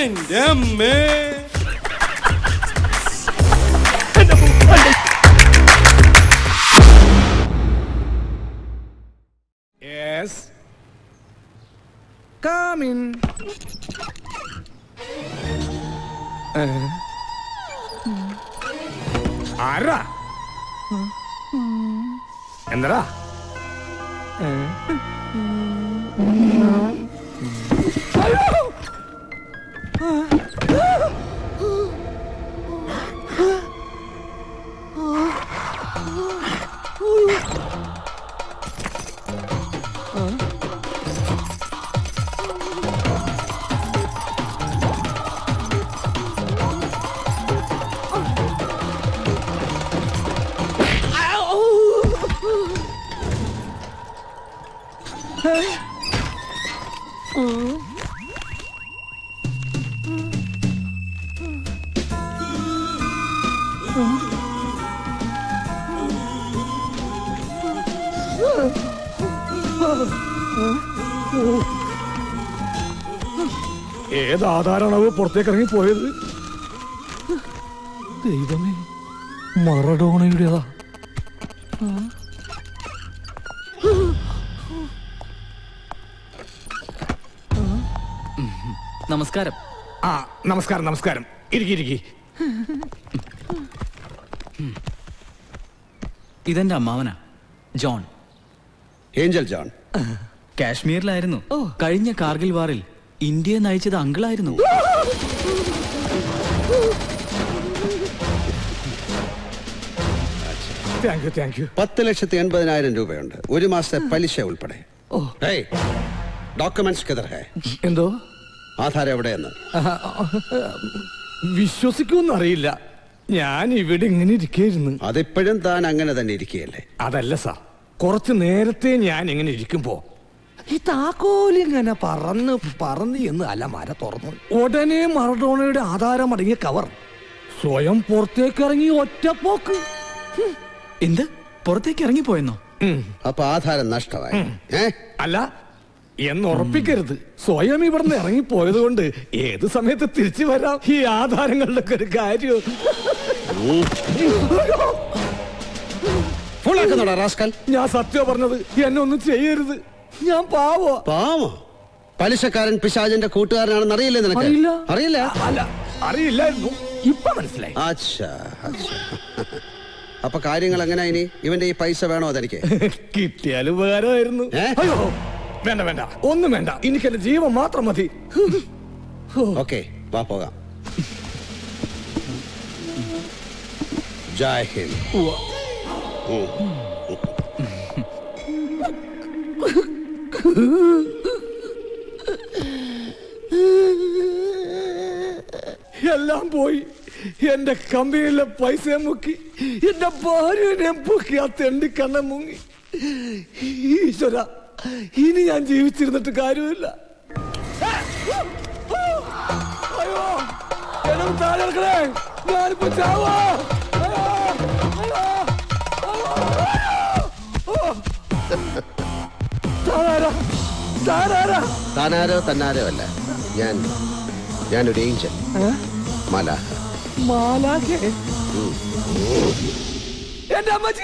എന്റെ അമ്മേ. Yes. Come in. ആരാ? എന്താ? ഏതാധാരണവ് പുറത്തേക്ക് ഇറങ്ങി പോയത്? ദൈവമേ, മറഡോണയുടേതാ. നമസ്കാരം. ആ, നമസ്കാരം നമസ്കാരം. ഇരിക്കി. ഇതെന്റെ അമ്മാവനാ, ജോൺ. Angel John. കാശ്മീരിലായിരുന്നു. കഴിഞ്ഞ കാർഗിൽ വാറിൽ ഇന്ത്യയെ നയിച്ചത് അങ്കിളായിരുന്നു. Thank you. 10,80,000 രൂപയുണ്ട്, ഒരു മാസത്തെ പലിശ ഉൾപ്പെടെ. ഡോക്യുമെന്റ്സ് കിതർ ഹേ? എന്തോ? ആധാരം എവിടെയെന്ന്? വിശ്വസിക്കുമെന്ന് അറിയില്ല, ഞാൻ ഇവിടെ ഇങ്ങനെ ഇരിക്കായിരുന്നു. അതിപ്പോഴും താൻ അങ്ങനെ തന്നെ ഇരിക്കുകയല്ലേ? അതല്ല സാർ, കുറച്ചു നേരത്തെ ഞാൻ ഇങ്ങനെ ഇരിക്കുമ്പോ ഈ താക്കോലിങ്ങനെ പറന്ന് എന്ന് അലമാര തുറന്നു. ഉടനെ മറഡോണയുടെ ആധാരം അടങ്ങിയ കവർ സ്വയം പുറത്തേക്ക് ഇറങ്ങി ഒറ്റപ്പോക്ക്. എന്ത്? പുറത്തേക്ക് ഇറങ്ങിപ്പോയെന്നോ? അപ്പൊ ആധാരം നഷ്ടമായി? അല്ല, എന്നുറപ്പിക്കരുത്. സ്വയം ഇവിടുന്ന് ഇറങ്ങിപ്പോയത് കൊണ്ട് ഏത് സമയത്ത് തിരിച്ചു വരാം. ഈ ആധാരങ്ങളുടെ ഒക്കെ ഒരു കാര്യം. ഞാൻ സത്യം പറഞ്ഞത്, എന്നെ ഒന്നും ചെയ്യരുത്. ഞാൻ പാവോ. പലിശക്കാരൻ പിശാചിന്റെ കൂട്ടുകാരനാണെന്ന് അറിയില്ലേ നിനക്ക്? അറിയില്ല? അല്ല, അറിയില്ലായിരുന്നു, ഇപ്പൊ മനസ്സിലായി. അപ്പൊ കാര്യങ്ങൾ എങ്ങനെ? ഇനി ഇവന്റെ ഈ പൈസ വേണോ അതെനിക്ക്? കിട്ടിയാൽ ഉപകാരമായിരുന്നു. അയ്യോ, വേണ്ട, ഒന്നും വേണ്ട, എനിക്ക് എന്റെ ജീവൻ മാത്രം മതി. ഓക്കെ, വാ പോകാം. ജയ് ഹിന്ദ്. എല്ലാം പോയി. എന്റെ കമ്പനിയിലെ പൈസ മുക്കി, എന്റെ ഭാര്യനെ പൊക്കി, ആ തെണ്ടിക്കണ്ണ മുങ്ങി. ഈശ്വര, ഇനി ഞാൻ ജീവിച്ചിരുന്നിട്ട് കാര്യമില്ല. അയ്യോ, താഴെ ഞാനിപ്പോ ചാവോ? താനാരോ തന്നാരോ അല്ല, ഞാനൊരു ഏഞ്ചൽ, മാലാഖ. എന്റെ അമ്മച്ചി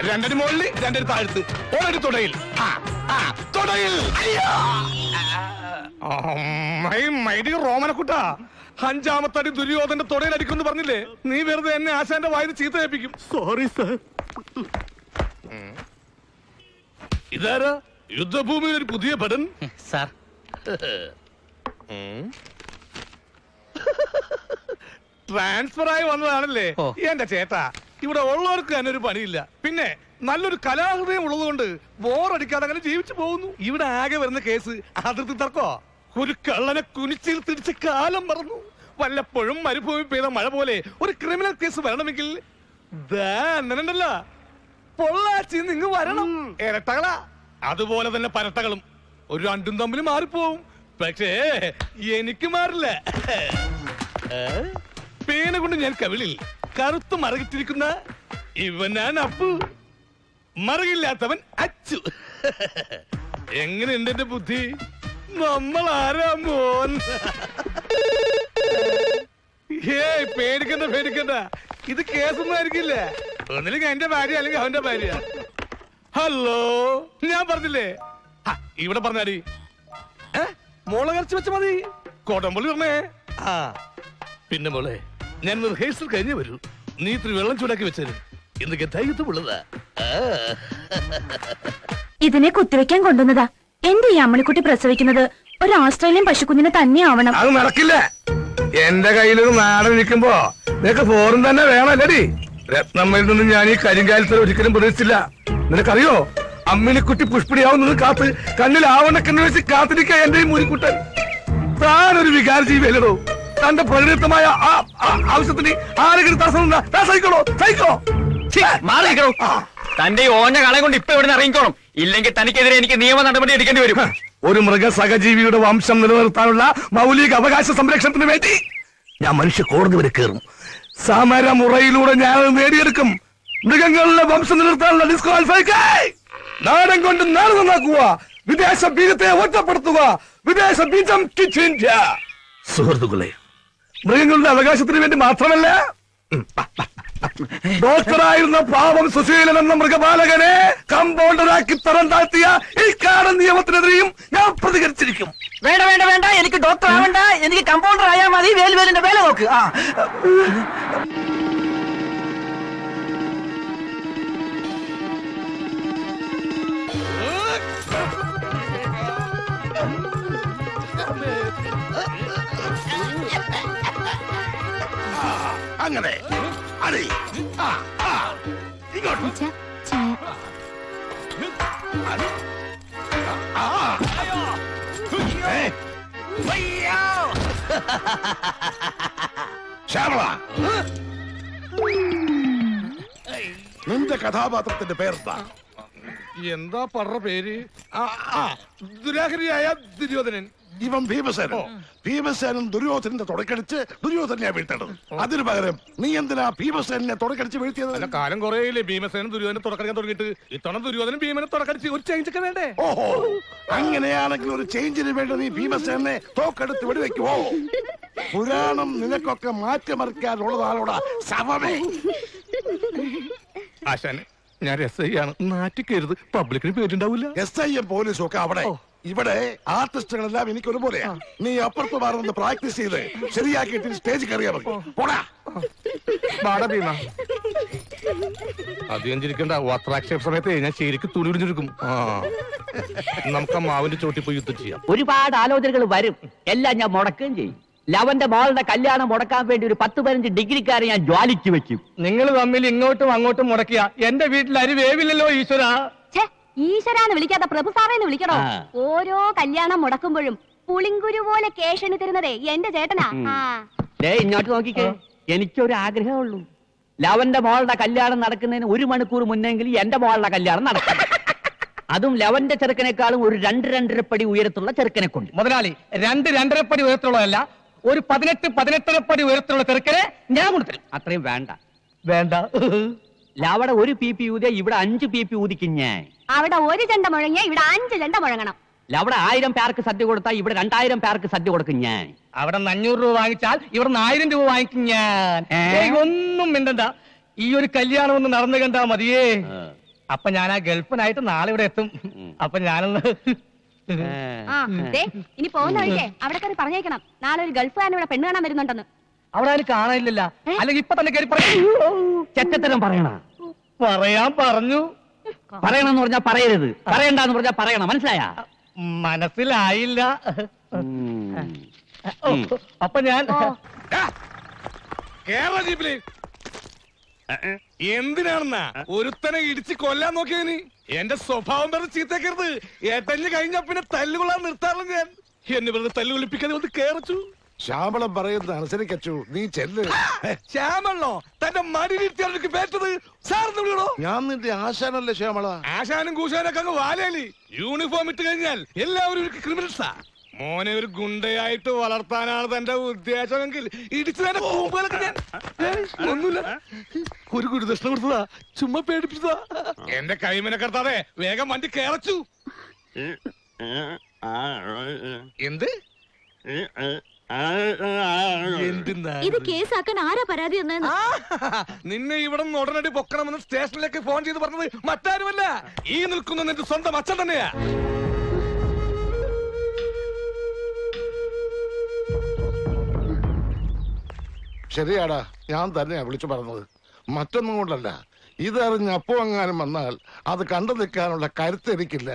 രണ്ടടി മുകളിൽ, രണ്ടടി താഴ്ത്ത്, ഒരടി തുടയിൽ. റോമനക്കുട്ട, 5ാമത്തെ അടി ദുര്യോധന്റെ തുടയിൽ അടിക്കുന്നു പറഞ്ഞില്ലേ? നീ വെറുതെ എന്നെ ആശാന്റെ വായിന്ന് ചീത്ത ഏൽപ്പിക്കും. Sorry sir. ഇതാരാ യുദ്ധഭൂമിയിൽ ഒരു പുതിയ ഭടൻ? സാർ, ട്രാൻസ്ഫർ ആയി വന്നതാണല്ലേ? എന്റെ ചേട്ടാ, ഇവിടെ ഉള്ളവർക്ക് തന്നെ ഒരു പണിയില്ല. പിന്നെ നല്ലൊരു കലാഹൃദയം ഉള്ളതുകൊണ്ട് ബോറടിക്കാതെ അങ്ങനെ ജീവിച്ചു പോകുന്നു. ഇവിടെ ആകെ വരുന്ന കേസ് അതിർത്തി തർക്കോ. ഒരു കള്ളനെ കുനിച്ചിൽ തിരിച്ച് കാലം മറന്നു. വല്ലപ്പോഴും മരുഭൂമി പെയ്ത മഴ പോലെ ഒരു ക്രിമിനൽ കേസ് വരണമെങ്കിൽ പൊള്ളാച്ചി നിങ്ങ് വരണം. ഇരട്ടകളാ, അതുപോലെ തന്നെ പരട്ടകളും. ഒരു രണ്ടും തമ്മിൽ മാറിപ്പോവും, പക്ഷേ എനിക്ക് മാറില്ല. പേന കൊണ്ട് ഞാൻ കവിളിൽ കറുത്ത് മറകിട്ടിരിക്കുന്ന ഇവനാണ് അപ്പു, മറുകില്ലാത്തവൻ അച്ചു. എങ്ങനെയുണ്ട് എന്റെ ബുദ്ധി? നമ്മൾ ആരാ മോൻ? ഏയ് പേടിക്കണ്ട പേടിക്കണ്ട, ഇത് കേസൊന്നും ആയിരിക്കില്ല. ഒന്നില്ലെങ്കിൽ എന്റെ ഭാര്യ അല്ലെങ്കിൽ അവന്റെ ഭാര്യ. ഹലോ, ഞാൻ പറഞ്ഞില്ലേ ഇവിടെ പറഞ്ഞാടി. മോളെ കറച്ച് വെച്ച മതി, കോട്ടമ്പള്ളി പറഞ്ഞേ. ആ പിന്നെ മോളെ, ഞാൻ റിഹേഴ്സൽ കഴിഞ്ഞേ വരൂ. നീ ഇത്തിരി വെള്ളം ചൂടാക്കി വെച്ചേരും. എന്തൊക്കെ ധൈര്യത്തുള്ളതാ. ഇതിനെ കുത്തിവെക്കാൻ കൊണ്ടുവന്നതാ. എന്റെ ഈ അമ്മണിക്കുട്ടി പ്രസവിക്കുന്നത് ഒരു ഓസ്ട്രേലിയൻ പശുക്കുഞ്ഞിനെ തന്നെ ആവണം. അത് നടക്കില്ല. എന്റെ കയ്യിലൊരു നാടൻ നിൽക്കുമ്പോ നിനക്ക് ഫോറും തന്നെ വേണമല്ലടി. രത്നമ്മയിൽ നിന്നും ഞാൻ ഈ കരിങ്കാലത്തിൽ ഒരിക്കലും പ്രതീക്ഷിച്ചില്ല. നിനക്കറിയോ, അമ്മിനിക്കുട്ടി പുഷ്പിടിയാവുന്നത് കാത്ത് കണ്ണിൽ ആവണക്കെന്ന് വെച്ച് കാത്തിരിക്കുക എന്റെ ഈ മുരിക്കുട്ടൻ. താനൊരു വികാര ജീവിയല്ലോ. തന്റെ പരിണിതമായ ആവശ്യത്തിന് ആരെങ്കിലും സഹിക്കണോ? സഹിക്കോ മാറിക്കണോ? തന്റെ ഈ ഓഞ്ഞ കളെ കൊണ്ട് ഇപ്പൊ ഇവിടെ ഇറങ്ങിക്കോണം. ഇല്ലെങ്കിൽ തനിക്കെതിരെ എനിക്ക് നിയമ നടപടി എടുക്കേണ്ടി വരും. ഒരു മൃഗ സഹജീവിയുടെ വംശം നിലനിർത്താനുള്ള മൗലിക അവകാശ സംരക്ഷണത്തിന് വേണ്ടി ഞാൻ മനുഷ്യ കോടതി വരെ കയറും. സമരമുറയിലൂടെ ഞാൻ നേടിയെടുക്കും. മൃഗങ്ങളുടെ വംശം നിലനിർത്താനുള്ള ഡിസ്ക്വാളിഫൈ. നാടൻ കൊണ്ട് നാട് നന്നാക്കുക, വിദേശ ബീജത്തെ ഒറ്റപ്പെടുത്തുക, വിദേശ ബീജം ഇന്ത്യ. സുഹൃത്തുക്കളെ, മൃഗങ്ങളുടെ അവകാശത്തിന് വേണ്ടി മാത്രമല്ല, ഡോക്ടറായിരുന്ന പാവം സുശീലൻ എന്ന മൃഗപാലകനെ കമ്പൗണ്ടറാക്കി തരം താഴ്ത്തിയ ഈ കാടൻ നിയമത്തിനെതിരെയും ഞാൻ പ്രതികരിച്ചിരിക്കും. വേണ്ട വേണ്ട വേണ്ട, എനിക്ക് ഡോക്ടർ ആവണ്ട, എനിക്ക് കമ്പൗണ്ടർ ആയാൽ മതി. വേലുവേലിന്റെ വേല നോക്ക്. അങ്ങനെ ഇങ്ങോട്ട് ശ്യാമള, നിന്റെ കഥാപാത്രത്തിന്റെ പേരെന്താ? എന്താ പറഞ്ഞ പേര്? ദുരാഹരിയായ ദുര്യോധനൻ. ഇവൻ ഭീമസേനൻ. ഭീമസേനൻ ദുര്യോധനന്റെ തുടക്കടിച്ച് ദുര്യോധനെ വീഴ്ത്തേണ്ടത്. അതിനു പകരം നീ എന്തിനാ ഭീമസേനെ തുടക്കടിച്ച് വീഴ്ത്തിയത്? അല്ല, കാലം കുറേയില്ലേ ഭീമസേനൻ ദുര്യോധനെ തുടക്കടിക്കാൻ തുടങ്ങിയിട്ട്. ഇത്തവണ ദുര്യോധനൻ ഭീമനെ തുടക്കടിച്ച് ഒരു ചേഞ്ച് ഒക്കെ വേണ്ടേ? ഓഹോ, അങ്ങനെയാണെങ്കിൽ ഒരു ചേഞ്ചിന് വേണ്ടി നീ ഭീമസേനെ തോക്കെടുത്ത് വെടിവെക്കുവോ? പുരാണം നിനക്കൊക്കെ മാറ്റിമറിക്കാനുള്ളതാണോടാ ശവമേ. ആശാനെ, ഞാൻ SI ആണ്. നാറ്റിക്കരുത്, പബ്ലിക്കിന് പേരുണ്ടാവില്ല. SI പോലീസും ഒക്കെ അവിടെ. ഇവിടെ ആർട്ടിസ്റ്റുകളെല്ലാം എനിക്ക് ഒരുപോലെയാ. നീ അപ്പുറത്ത് മാറുന്നത് പ്രാക്ടീസ് ചെയ്ത് ശരിയാക്കിയിട്ട് സ്റ്റേജ് കയറിയാ മതി. പോടാ. അധികം ചിരിക്കണ്ട. വസ്ത്രാക്ഷേപ സമയത്ത് ഞാൻ ശരിക്കും തുണി ഉടിഞ്ഞിരിക്കും. നമുക്ക് ആ മാവിന്റെ ചോട്ടി പോയി യുദ്ധം ചെയ്യാം. ഒരുപാട് ആലോചനകൾ വരും, എല്ലാം ഞാൻ മുടക്കുകയും ചെയ്യും. ലവന്റെ മോളുടെ കല്യാണം മുടക്കാൻ വേണ്ടി ഒരു 10-15 ഡിഗ്രിക്കാരെ ഞാൻ ജ്വാലിക്ക് വെക്കും. നിങ്ങൾ തമ്മിൽ ഇങ്ങോട്ടും അങ്ങോട്ടും മുടക്കിയ എന്റെ വീട്ടിൽ അരി വേവില്ലല്ലോ ഈശ്വര. ഈശ്വരാന്ന് വിളിക്കാതെ പ്രഭു സാറേന്ന് വിളിക്കണോ? ഓരോ കല്യാണം മുടക്കുമ്പോഴും പുളിങ്കുരു പോലെ കേഷണി തരുന്നതേ എന്റെ ചേട്ടനാ. ഇങ്ങോട്ട് നോക്കിക്കേ, എനിക്കൊരു ആഗ്രഹമുള്ളൂ. ലവന്റെ മോളുടെ കല്യാണം നടക്കുന്നതിന് 1 മണിക്കൂർ മുന്നെങ്കിലും എന്റെ മോളുടെ കല്യാണം നടക്കും. അതും ലവന്റെ ചെറുക്കനേക്കാളും ഒരു 2-2.5 പടി ഉയരത്തുള്ള ചെറുക്കനെ കൊണ്ട്. മുതലാളി, 2-2.5 പടി ഉയരത്തുള്ളതല്ല, ഒരു 18-18.5 പടി ഉയരത്തുള്ള ചെറുക്കനെ ഞാൻ കൊടുത്തരും. അത്രയും വേണ്ട. വേണ്ട. ലവടെ 1 PP ഊതിയ ഇവിടെ 5 PP ഊതിക്കും ഞാൻ. അവിടെ 1 ചെണ്ട മുഴങ്ങിയ ഇവിടെ 5 ചെണ്ട മുഴങ്ങണം. ലവടെ 1000 പേർക്ക് സദ്യ കൊടുത്താൽ ഇവിടെ 2000 പേർക്ക് സദ്യ കൊടുക്കും ഞാൻ. അവിടെ 500 രൂപ വാങ്ങിച്ചാൽ ഇവിടെ 1000 രൂപ വാങ്ങിക്കും ഞാൻ. ഒന്നും മിണ്ടണ്ട, ഈ ഒരു കല്യാണം ഒന്ന് നടന്നു കണ്ടാ മതിയേ. അപ്പൊ ഞാൻ ആ ഗൾഫിനായിട്ട് നാളെ ഇവിടെ എത്തും. അപ്പൊ ഞാനൊന്ന് ഇനി പോകുന്ന വഴിക്കേ അവിടെ കയറി പറഞ്ഞേക്കണം, നാളെ ഒരു ഗൾഫുകാരൻ ഇവിടെ പെണ്ണ് കാണാൻ വരുന്നുണ്ടെന്ന്. അവിടെ ആരും കാണാനില്ലല്ല. അല്ലെങ്കിൽ ഇപ്പൊ തന്നെ കയറി ചെറ്റത്തരം പറയണ. പറയാൻ പറഞ്ഞു. പറയണമെന്ന് പറഞ്ഞാ പറയരുത്, പറയണ്ടെന്ന് പറഞ്ഞാ പറയണം. മനസ്സിലായ? മനസ്സിലായില്ല. അപ്പൊ ഞാൻ കേരള ജീപ്പില് എന്തിനാണെന്നാ ഒരുത്തനെ ഇടിച്ച് കൊല്ലാൻ നോക്കിയതിന്? എന്റെ സ്വഭാവം വെറുതെ ചീത്തക്കരുത്. ഏട്ടഞ്ഞ് കഴിഞ്ഞ പിന്നെ തല്ലുകൊള്ളാൻ നിർത്താറില്ല ഞാൻ. എന്നെ വെറുതെ തല്ലുകൊള്ളിപ്പിക്കാതെ വന്ന് കേറച്ചു. ശ്യാമളം പറയുന്നത് അനുസരിക്കച്ചു. നീ ചെല്ല്. ശ്യാമളോ? തന്റെ മടിയിലിരുത്തിയാണ് പേറ്റത്. സാറിന് വിളിക്കണോ? ഞാൻ നിന്റെ ആശാനല്ലേ ശ്യാമള? ആശാനും കൂശാനൊക്കെ അങ്ങ് വാലയില്. യൂണിഫോം ഇട്ട് കഴിഞ്ഞാൽ എല്ലാവരും ക്രിമിനൽസാ. മോനെ ഒരു ഗുണ്ടയായിട്ട് വളർത്താനാണ് തന്റെ ഉദ്ദേശമെങ്കിൽ ഇടിച്ചു തന്നെ കൂമ്പുകളൊക്കെ ഞാൻ ഒന്നുമില്ല. ഒരു ഗുരുദക്ഷിണ കൊടുത്തതാ, ചുമ്മാ പേടിപ്പിച്ചതാ. എന്റെ കൈമനെ കടത്താതെ വേഗം വണ്ടി കേറച്ചു. എന്ത് ഇത് കേസാക്കാൻ ആരാ പരാതി വന്നത്? നിന്നെ ഇവിടെ നിന്ന് ഉടനടി പൊക്കണമെന്ന് സ്റ്റേഷനിലേക്ക് ഫോൺ ചെയ്ത് പറഞ്ഞത് മറ്റാരുമല്ല, ഈ നിൽക്കുന്ന നിന്റെ സ്വന്തം അച്ഛൻ തന്നെയാ. ശരിയാടാ, ഞാൻ തന്നെയാ വിളിച്ചു പറഞ്ഞത്. മറ്റൊന്നും കൊണ്ടല്ല, ഇതറിഞ്ഞ് അപ്പോ എങ്ങാനും വന്നാൽ അത് കണ്ടു നിൽക്കാനുള്ള കരുത്ത് എനിക്കില്ല.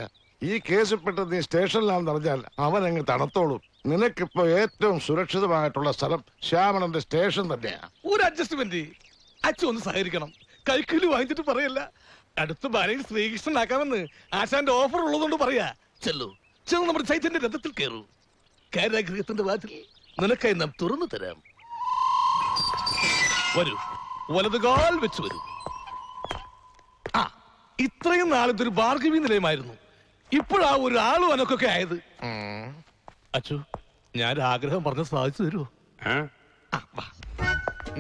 ഈ കേസിൽപ്പെട്ട് നീ സ്റ്റേഷനിലാണെന്ന് അറിഞ്ഞാൽ അവനങ്ങ് തണുത്തോളും. നിനക്കിപ്പോ ഏറ്റവും സുരക്ഷിതമായിട്ടുള്ള സ്ഥലം ശ്യാമളന്റെ സ്റ്റേഷൻ തന്നെയാ. ഒരു അഡ്ജസ്റ്റ്മെന്റ് അച്ഛൻ ഒന്ന് സഹകരിക്കണം. കൈക്കൂലി വാങ്ങിച്ചിട്ട് പറയല്ല, അടുത്ത ഭാര്യയിൽ ശ്രീകൃഷ്ണനാക്കാമെന്ന് ആശാന്റെ ഓഫർ ഉള്ളതുകൊണ്ട് പറയാ. ചെല്ലു, ചെന്ന് നമ്മുടെ ചൈതന്യ രഥത്തിൽ കയറൂ. കാരാഗൃഹത്തിന്റെ വാതിൽ നിനക്കായി നാം തുറന്നു തരാം. വരൂ, വലതുകാൽ വെച്ച് വരൂ. ആ, ഇത്രയും നാളിതൊരു ഭാർഗവി നിലയമായിരുന്നു. ഇപ്പോഴാ ഒരു ആളും അനക്കൊക്കെ ആയത്. അച്ചു, ഞാൻ ആഗ്രഹം പറഞ്ഞ് സാധിച്ചു തരുമോ?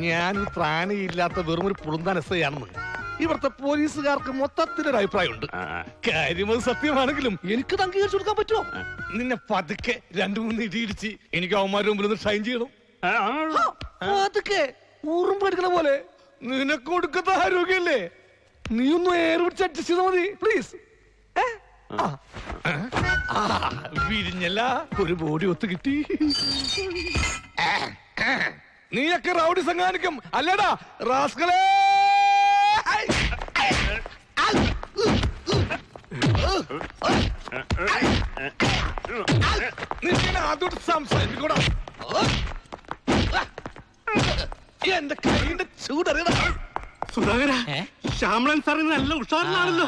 ഞാനൊരു ത്രാണിയില്ലാത്ത വെറും ഒരു പുളുന്താനസയാണെന്ന് ഇവിടുത്തെ പോലീസുകാർക്ക് മൊത്തത്തിലൊരു അഭിപ്രായമുണ്ട്. കാര്യം അത് സത്യമാണെങ്കിലും എനിക്ക് അംഗീകരിച്ചു കൊടുക്കാൻ പറ്റുമോ? നിന്നെ പതുക്കെ 2-3 ഇടിയിടിച്ച് എനിക്ക് അവന്മാരുടെ മുമ്പിൽ ഒന്ന് ഷൈൻ ചെയ്യണം. പതുക്കെ ഊറും പഠിക്കണ പോലെ. നിനക്ക് കൊടുക്കത്ത ആരോഗ്യല്ലേ, നീ ഒന്ന് എയർ പിടിച്ച് അഡ്ജസ്റ്റ് ചെയ്താൽ മതി പ്ലീസ്. വിരിഞ്ഞല്ല, ഒരു ബോഡി ഒത്തു കിട്ടി. നീയൊക്കെ റൗഡി സംഘാനിക്കും അല്ലേടാ റാസ്കളേ? അതോട്ട് സംസാരിക്കൂടാ. എന്റെ കൈന്റെ ചൂടറിയടാ. സുധാകര, ശ്യാമളൻ സാറിന് നല്ല ഉഷാറിലാണല്ലോ.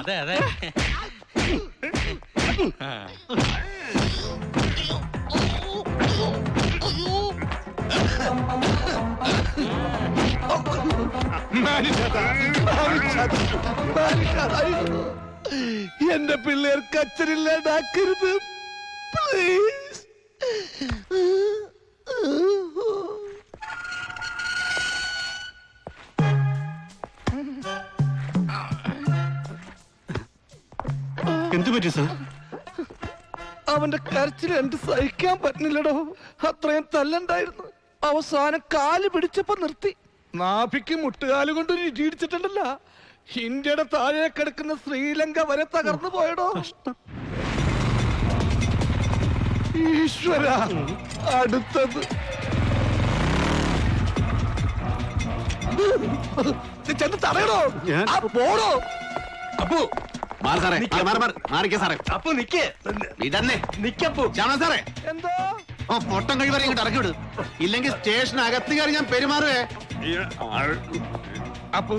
എന്റെ പിള്ളേർക്ക് അച്ഛനില്ലാണ്ടാക്കരുത് പ്ലീസ്. എന്തു പറ്റി സാർ? അവന്റെ കരച്ചിൽ എനിക്ക് സഹിക്കാൻ പറ്റുന്നില്ലടോ. അത്രയും തല്ലുണ്ടായിരുന്നു. അവസാനം കാല് പിടിച്ചപ്പോ നിർത്തി. നാഭിക്ക് മുട്ടുകാല് കൊണ്ട് ഒരു ഇടി ഇടിച്ചിട്ടുണ്ടല്ല. ഇന്ത്യയുടെ താഴെ കിടക്കുന്ന ശ്രീലങ്ക വരെ തകർന്നു പോയടോ. ഈശ്വര, അടുത്തത് ചെന്ന് തടയണോ? പോടോ. അപ്പു അപ്പൊ നിക്കേ നിക്കപ്പോ. സാറേ, എന്തോ പൊട്ടം കഴിവരെ ഇങ്ങോട്ട് ഇറക്കി വിടും, ഇല്ലെങ്കിൽ സ്റ്റേഷനകത്ത് കയറി ഞാൻ പെരുമാറുവേ. അപ്പൊ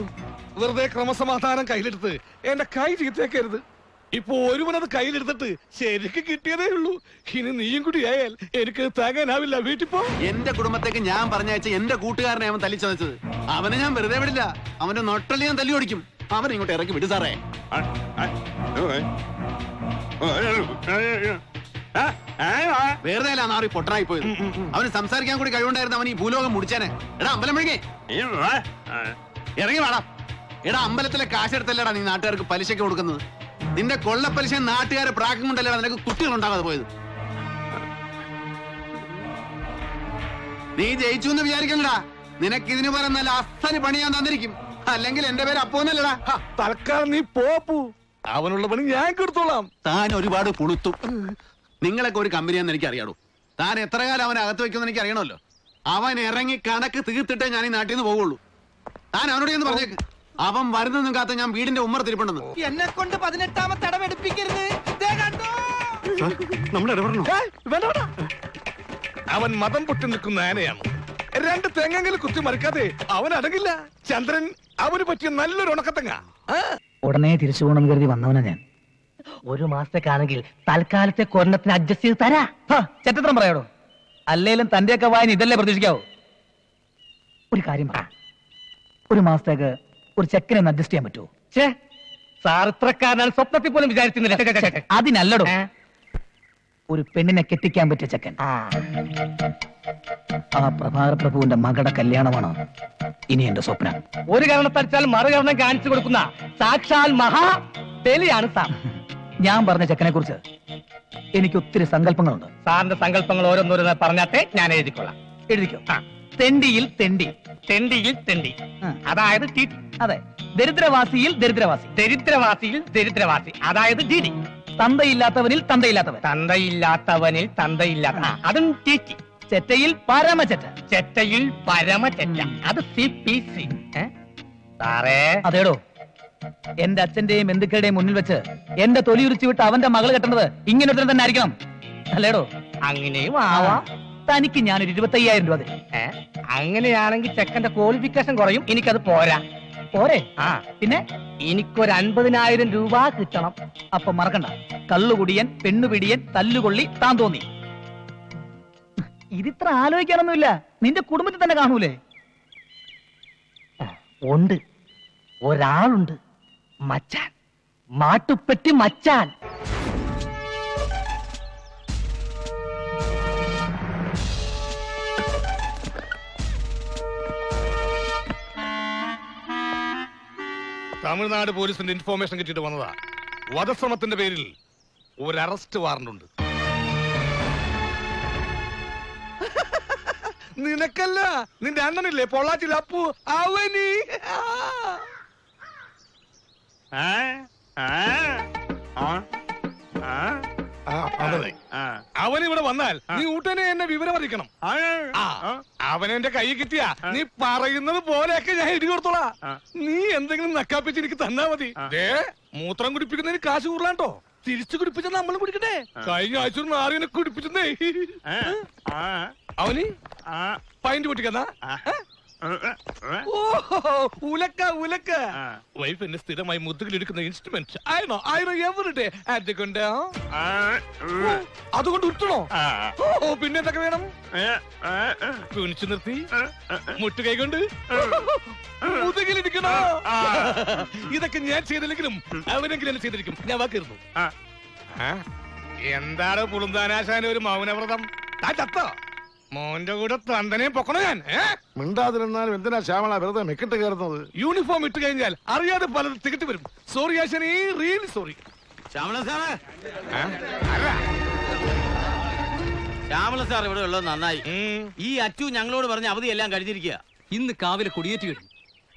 വെറുതെ ക്രമസമാധാനം കയ്യിലെടുത്ത് എന്റെ കൈ ചീത്തേക്കരുത്. ഇപ്പൊ ഒരുവനത് കയ്യിലെടുത്തിട്ട് ശരിക്ക് കിട്ടിയതേ ഉള്ളൂ. ഇനി നീയും കൂടി ആയാൽ എനിക്ക് താങ്ങാനാവില്ല. വീട്ടിൽ പോ. എന്റെ കുടുംബത്തേക്ക് ഞാൻ പറഞ്ഞയച്ച എന്റെ കൂട്ടുകാരനെ അവൻ തല്ലിച്ചതച്ചത്. അവനെ ഞാൻ വെറുതെ വിടില്ല. അവന്റെ നൊട്ടല് ഞാൻ തല്ലി ഓടിക്കും. അവൻ ഇങ്ങോട്ട് ഇറക്കി വിട് സാറേ. വെറുതെ അല്ല നാറി പൊട്ടനായി പോയത്. അവന് സംസാരിക്കാൻ കൂടി കഴിവുണ്ടായിരുന്നു. അവൻ ഈ ഭൂലോകം മുടിച്ചേനെ. എടാ അമ്പലം മുഴുകി ഇറങ്ങി വേണം. എടാ അമ്പലത്തിലെ കാശെടുത്തല്ലേടാ നീ നാട്ടുകാർക്ക് പലിശയ്ക്ക് കൊടുക്കുന്നത്. നിന്റെ കൊള്ളപ്പലിശ നാട്ടുകാരെ പ്രാക്കം കൊണ്ടല്ലേടാ നിനക്ക് കുട്ടികൾ ഉണ്ടാകാതെ പോയത്. നീ ജയിച്ചു എന്ന് വിചാരിക്കണ്ടടാ. നിനക്ക് ഇതിന് പോലെ നല്ല അസ്ഥന് പണി ഞാൻ തന്നിരിക്കും. അല്ലെങ്കിൽ എന്റെ പേര് അപ്പോന്നല്ലടാ. തൽക്കാലം നീ പോപ്പു. അവനുള്ള പണി ഞാൻ കൊടുത്തോളാം. താൻ ഒരുപാട് പുളുത്തു. നിങ്ങളൊക്കെ ഒരു കമ്പനിയാന്ന് എനിക്ക് അറിയാടൂ. താൻ എത്ര കാലം അവനെ അകത്ത് വെക്കുമെന്ന് എനിക്ക് അറിയണമല്ലോ. അവൻ ഇറങ്ങി കണക്ക് തീർത്തിട്ടേ ഞാൻ ഈ നാട്ടിൽ നിന്ന് പോവുള്ളൂ. താൻ അവനോട് എന്ന് പറഞ്ഞേക്ക്. അവൻ വരുന്നതും കാത്ത ഞാൻ വീടിന്റെ ഉമ്മറത്തിരിപ്പുണ്ടെന്ന്. എന്നെ കൊണ്ട് 18ാമത്തെ അടവെടുപ്പിക്കരുത്. അവൻ മതം പൊട്ടി നിൽക്കുന്ന ആനയാണ്. 2 തെങ്ങെങ്കിലും കുത്തി മറിക്കാതെ അവൻ അടങ്ങില്ല. ചന്ദ്രൻ അവന് പറ്റിയ നല്ലൊരു ഉണക്കത്തങ്ങ. ഉടനെ തിരിച്ചു പോകണമെന്ന് കരുതി വന്നവനാ ഞാൻ. 1 മാസത്തേക്കാണെങ്കിൽ തൽക്കാലത്തെ കൊരണത്തിന് അഡ്ജസ്റ്റ് ചെയ്ത് തരാ. ചെറ്റത്രം പറയാടോ. അല്ലേലും തന്റെയൊക്കെ വായന ഇതല്ലേ പ്രതീക്ഷിക്കാവോ? ഒരു കാര്യം പറ, 1 മാസത്തേക്ക് ഒരു ചെക്കനെ ഒന്ന് അഡ്ജസ്റ്റ് ചെയ്യാൻ പറ്റുമോ? സാർ ഇത്രക്കാരനാണ് സ്വപ്നത്തിൽ പോലും വിചാരിച്ചിരുന്നില്ല. അതിനല്ലടോ. ഒരു പെണ്ണിനെ കെട്ടിക്കാൻ പറ്റിയ ചെക്കൻ. ആ പ്രഭാകര പ്രഭുവിന്റെ മകളുടെ കല്യാണമാണ് ഇനി എന്റെ സ്വപ്നം. ഒരു കാരണത്തടിച്ചാൽ മറുകരണം കാണിച്ചു കൊടുക്കുന്ന സാക്ഷാൽ മഹാ ബലിയാണ് സാർ. ഞാൻ പറഞ്ഞ ചെക്കനെ കുറിച്ച് എനിക്ക് ഒത്തിരി സങ്കല്പങ്ങളുണ്ട്. സാറിന്റെ സങ്കല്പങ്ങൾ ഓരോന്നോരോന്ന് പറഞ്ഞാട്ടെ, ഞാൻ എഴുതിക്കൊള്ളാം. എഴുതിക്കോ. തെണ്ടിയിൽ തെണ്ടി, തെണ്ടിയിൽ തെണ്ടി, അതായത് അതെ. ദരിദ്രവാസിയിൽ ദരിദ്രവാസി, ദരിദ്രവാസിയിൽ ദരിദ്രവാസി, അതായത് ഡിഡി. തന്തയില്ലാത്തവനിൽ തന്തയില്ലാത്തവൻ, തന്തയില്ലാത്തവനിൽ തന്തയില്ലാത്ത, അതും ടിറ്റി. ചെറ്റയിൽ പരമചെറ്റ, ചെറ്റയിൽ പരമചെറ്റ, അത് CPC. സാറേ അതേടോ, എന്റെ അച്ഛന്റെയും ബന്ധുക്കളുടെയും മുന്നിൽ വെച്ച് എന്റെ തൊലി ഉരിച്ചു വിട്ട് അവന്റെ മകൾ കെട്ടേണ്ടത് ഇങ്ങനെ ഒരുത്തരം തന്നെ ആയിരിക്കണം അല്ലേടോ? അങ്ങനെയും ആവാം. തനിക്ക് ഞാനൊരു 25,000 രൂപ തരും. അങ്ങനെയാണെങ്കിൽ ചെക്കന്റെ ക്വാളിഫിക്കേഷൻ കുറയും, എനിക്കത് പോരാ. പോരെ? പിന്നെ എനിക്കൊരു 50,000 രൂപ കിട്ടണം. അപ്പൊ മറക്കണ്ട, കള്ളുകുടിയൻ, പെണ്ണുപിടിയൻ, തല്ലുകൊള്ളി, താൻ തോന്നി. ഇതിത്ര ആലോചിക്കാനൊന്നുമില്ല, നിന്റെ കുടുംബത്തിൽ തന്നെ കാണൂലേ? ഉണ്ട്, ഒരാളുണ്ട്, മച്ചാൻ, മാട്ടുപ്പെട്ടി മച്ചാൻ. തമിഴ്നാട് പോലീസിന്റെ ഇൻഫോർമേഷൻ കിട്ടിയിട്ട് വന്നതാ. വധശ്രമത്തിന്റെ പേരിൽ ഒരു അറസ്റ്റ് വാറണ്ട് ഉണ്ട്. നിനക്കല്ല, നിന്റെ അണ്ണനില്ലേ പൊള്ളാച്ചിൽ അപ്പു, അവന് അവനിവിടെ വന്നാൽ നീ ഉടനെ എന്നെ വിവരം അറിയിക്കണം. അവനെന്റെ കൈ കിട്ടിയ നീ പറയുന്നത് പോലെയൊക്കെ ഞാൻ ഇടി കൊടുത്തോളാ. നീ എന്തെങ്കിലും നക്കാപ്പിച്ച് എനിക്ക് തന്നാ മതി. മൂത്രം കുടിപ്പിക്കുന്നതിന് കാശ് കൂടുതലാട്ടോ, തിരിച്ചു കുടിപ്പിച്ച നമ്മൾ കുടിക്കട്ടെ. കഴിഞ്ഞ ആഴ്ച ഒരു നാറിനെ കുടിപ്പിച്ചേ. അവന് പൈന്റ് പൊട്ടിക്കന്നാ. ഉലക്ക ഉലക്ക. വൈഫ് എന്നെ സ്ഥിരമായി മുതുകിലെടുക്കുന്ന ഇൻസ്ട്രുമെന്റ്. അതുകൊണ്ട് ഉറ്റണോ? പിന്നെ എന്തൊക്കെ വേണം? കുനിച്ചു നിർത്തി മുട്ടുകൈ കൊണ്ട് മുതുകിലിരിക്കണോ? ഇതൊക്കെ ഞാൻ ചെയ്തില്ലെങ്കിലും അവനെങ്കിലും എന്നെ ചെയ്തിരിക്കും. ഞാൻ വാക്കിരുന്നു. എന്താണ് പുളുന്താനാശാന ഒരു മൗനവ്രതം? ചത്തോ? മോന്റെ കൂടെ തന്തനെ പൊക്കണോ ഞാൻ? മിണ്ടാതിരുന്നാലും എന്തിനാ ശ്യാമള വെറുതെ മെക്കിട്ട് കയറുന്നത്? യൂണിഫോം ഇട്ട് കഴിഞ്ഞാൽ അറിയാതെ പലതും തികട്ടി വരും. സോറി ആശാനേ, റിയലി സോറി. ശ്യാമള സാറേ, ശ്യാമള സാർ ഇവിടെ ഉള്ളത് നന്നായി. ഈ അച്ചു ഞങ്ങളോട് പറഞ്ഞ അവധിയെല്ലാം കഴിഞ്ഞിരിക്കുക. ഇന്ന് കാവിലെ കൊടിയേറ്റ് കഴിഞ്ഞു.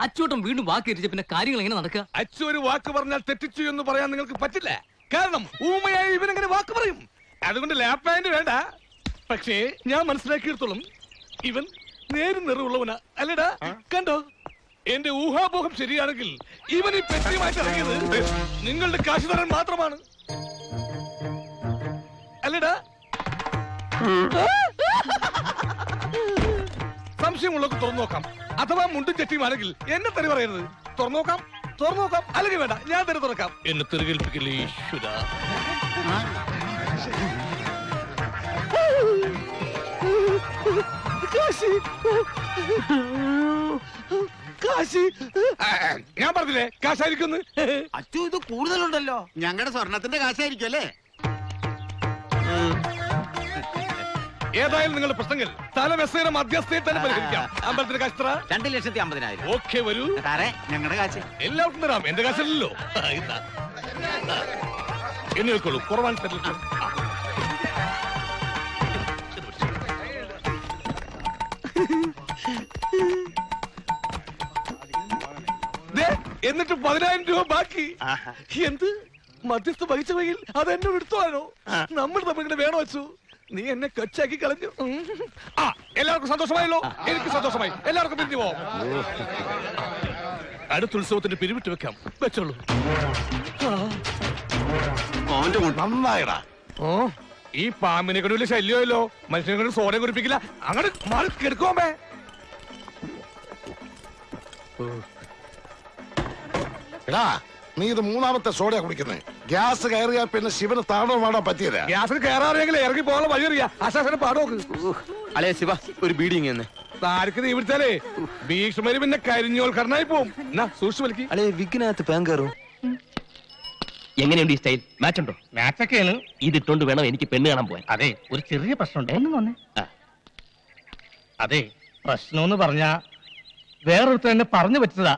അച്ചോട്ടം വീണ്ടും വാക്കേറ്റിച്ച പിന്നെ കാര്യങ്ങൾ എങ്ങനെ നടക്കുക? അച്ചു ഒരു വാക്ക് പറഞ്ഞാൽ തെറ്റിച്ചു എന്ന് പറയാൻ നിങ്ങൾക്ക് പറ്റില്ല. കാരണം ഊമയായി ഇവനെങ്ങനെ വാക്ക് പറയും. അതുകൊണ്ട് ലാപ്പ് പാന്റ് വേണ്ട. പക്ഷേ ഞാൻ മനസ്സിലാക്കിയെടുത്തോളം ഇവൻ നേരും നിറവുള്ളവനാ. അല്ലടാ, കണ്ടോ? എന്റെ ഊഹാപോഹം ശരിയാണെങ്കിൽ ഇവൻ ഈ പെട്ടിയുമായിട്ട് ഇറങ്ങിയത് നിങ്ങളുടെ കാശ് തരാൻ മാത്രമാണ്. അല്ലടാ? സംശയമുള്ളവർക്ക് തുറന്നു നോക്കാം. അഥവാ മുണ്ടും ചെട്ടിയുമാണെങ്കിൽ എന്നെ തെറി പറയരുത്. തുറന്നു നോക്കാം, തുറന്നു നോക്കാം. അല്ലെങ്കിൽ വേണ്ട, ഞാൻ തെറി തുറക്കാം. എന്നെ തെറികേൽപ്പിക്കില്ലേ ഈശ്വര. ഞാൻ പറഞ്ഞില്ലേ കാശായിരിക്കുന്നു. അച്ചു ഇത് കൂടുതലുണ്ടല്ലോ. ഞങ്ങളുടെ സ്വർണത്തിന്റെ കാശായിരിക്കും അല്ലേ? ഏതായാലും നിങ്ങളുടെ പ്രശ്നങ്ങൾ തലമെസ്സേന മധ്യസ്ഥയിൽ തന്നെ പരിഹരിക്കാം. അമ്പലത്തിന്റെ കാശ് 2,50,000. ഓക്കെ, വരൂ. ഞങ്ങളുടെ കാശ് എല്ലാവർക്കും തരാം, എന്റെ കാശല്ലോ. എന്നെ വെക്കോളൂ, കുറവാൻ എന്നിട്ട് 10,000 രൂപ ബാക്കി. എന്ത് മധ്യസ്ഥ വഹിച്ച വകയിൽ അത് എന്നോട് എടുത്തോളാനോ? നമ്മൾ തമ്മിൽ വേണോ വെച്ചു? നീ എന്നെ കൊച്ചാക്കി കളഞ്ഞു. എല്ലാവർക്കും സന്തോഷമായല്ലോ? എനിക്ക് സന്തോഷമായി. എല്ലാവർക്കും പിരിഞ്ഞു പോവാം. അടുത്ത ഉത്സവത്തിന് പിരിവിട്ട് വെക്കാം. വെച്ചോളൂ. നന്നായിടാ. ഈ പാമ്പിനെ കൊണ്ട് വലിയ ശല്യമല്ലോ. മനുഷ്യനെ കൊണ്ട് സോഡ കുടിപ്പിക്കില്ല. അങ്ങനെ മാറി കെടുക്കുമേ. എടാ, നീ ഇത് 3ാമത്തെ സോഡയാ കുടിക്കുന്നേ. ഗ്യാസ് കയറിയാ പിന്നെ ശിവന് താണോ മാടാ പറ്റിയതാ. ഗ്യാസിന് കയറാറിയെങ്കിൽ ഇറങ്ങി പോകാനുള്ള വഴി അറിയാ. ആശാസനെ പാടോക്ക്. അല്ലേ ശിവ, ഒരു ബീഡിങ് എന്ന് താരക്ക് നീ വിളിച്ചാലേ ഭീഷ്മര് പിന്നെ കരിഞ്ഞോൽക്കരനായി പോവും. സൂക്ഷിച്ചു വലിക്ക്. അല്ലെ വിഘ്നകത്ത് പാൻ കയറും. എങ്ങനെയുണ്ട് ഈ സ്റ്റൈൽ? മാച്ച് ഉണ്ടോ? മാച്ചൊക്കെയാണ്. ഇതിട്ടോണ്ട് വേണം എനിക്ക് പെണ്ണ് കാണാൻ പോയാൻ. അതെ, ഒരു ചെറിയ പ്രശ്നമുണ്ട്. ഒന്ന് വന്നേ. അതെ, പ്രശ്നമെന്ന് പറഞ്ഞാ വേറൊരുത്തർ എന്നെ പറഞ്ഞു വെച്ചതാ.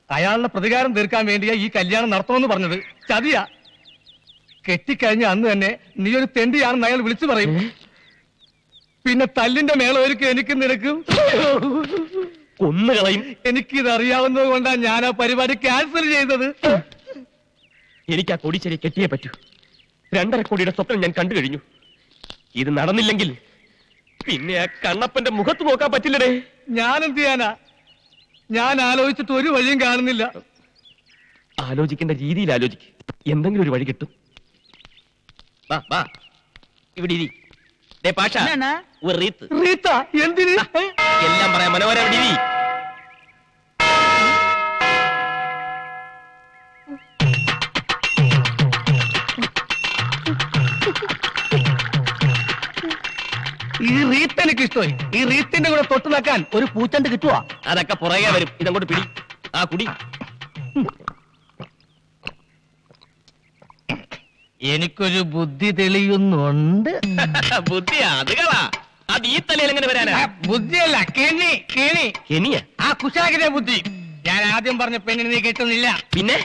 അയാളുടെ പ്രതികാരം തീർക്കാൻ വേണ്ടിയാ ഈ കല്യാണം നടത്തുമെന്ന് പറഞ്ഞത്. ചതിയാ. കെട്ടിക്കഴിഞ്ഞ അന്ന് തന്നെ നീ ഒരു തെണ്ടിയാണെന്ന് അയാൾ വിളിച്ചു പറയും. പിന്നെ തല്ലിന്റെ മേളൊരുക്കും എനിക്കും നിനക്കും കൊന്നുകളയും. എനിക്കിത് അറിയാവുന്നത് കൊണ്ടാ ഞാൻ ആ പരിപാടി ക്യാൻസൽ ചെയ്തത്. എനിക്ക് ആ കൊടിച്ചെടി കെട്ടിയേ പറ്റൂ. 2.5 കോടിയുടെ സ്വപ്നം ഞാൻ കണ്ടു കഴിഞ്ഞു. ഇത് നടന്നില്ലെങ്കിൽ പിന്നെ ആ കണ്ണപ്പന്റെ മുഖത്ത് നോക്കാൻ പറ്റില്ലടേ. ഞാൻ എന്ത് ചെയ്യാനാ? ഞാൻ ആലോചിച്ചിട്ട് ഒരു വഴിയും കാണുന്നില്ല. ആലോചിക്കേണ്ട രീതിയിൽ ആലോചിക്ക്. എന്തെങ്കിലും ഒരു വഴി കിട്ടും. വാ വാ, ഇവിടെ ഇരി. ദേ പാഷ, ഒരു റീത്ത്. റീത്ത എന്തിന്? എല്ലാം പറയാം. മനോഹര, ഇവിടെ ഇരി. ഈ റീത്ത് എനിക്ക് ഇഷ്ടമായി. ഈ റീത്തിന്റെ കൂടെ തൊട്ട് നോക്കാൻ ഒരു പൂച്ചണ്ട് കിട്ടുവാ. അതൊക്കെ പുറകെ വരും. ഇതങ്ങോട്ട് പിടി. ആ കുടി. എനിക്കൊരു ബുദ്ധി തെളിയുന്നുണ്ട്. ബുദ്ധി അത് കളാ. അത് ഈ തലയിൽ എങ്ങനെ വരാനാ? ബുദ്ധിയല്ല, കെണി. കെണി. കെനിയ? ആ കുശാകിന്റെ ബുദ്ധി. ഞാൻ ആദ്യം പറഞ്ഞ പെണ്ണിന് നീ കിട്ടുന്നില്ല. പിന്നെ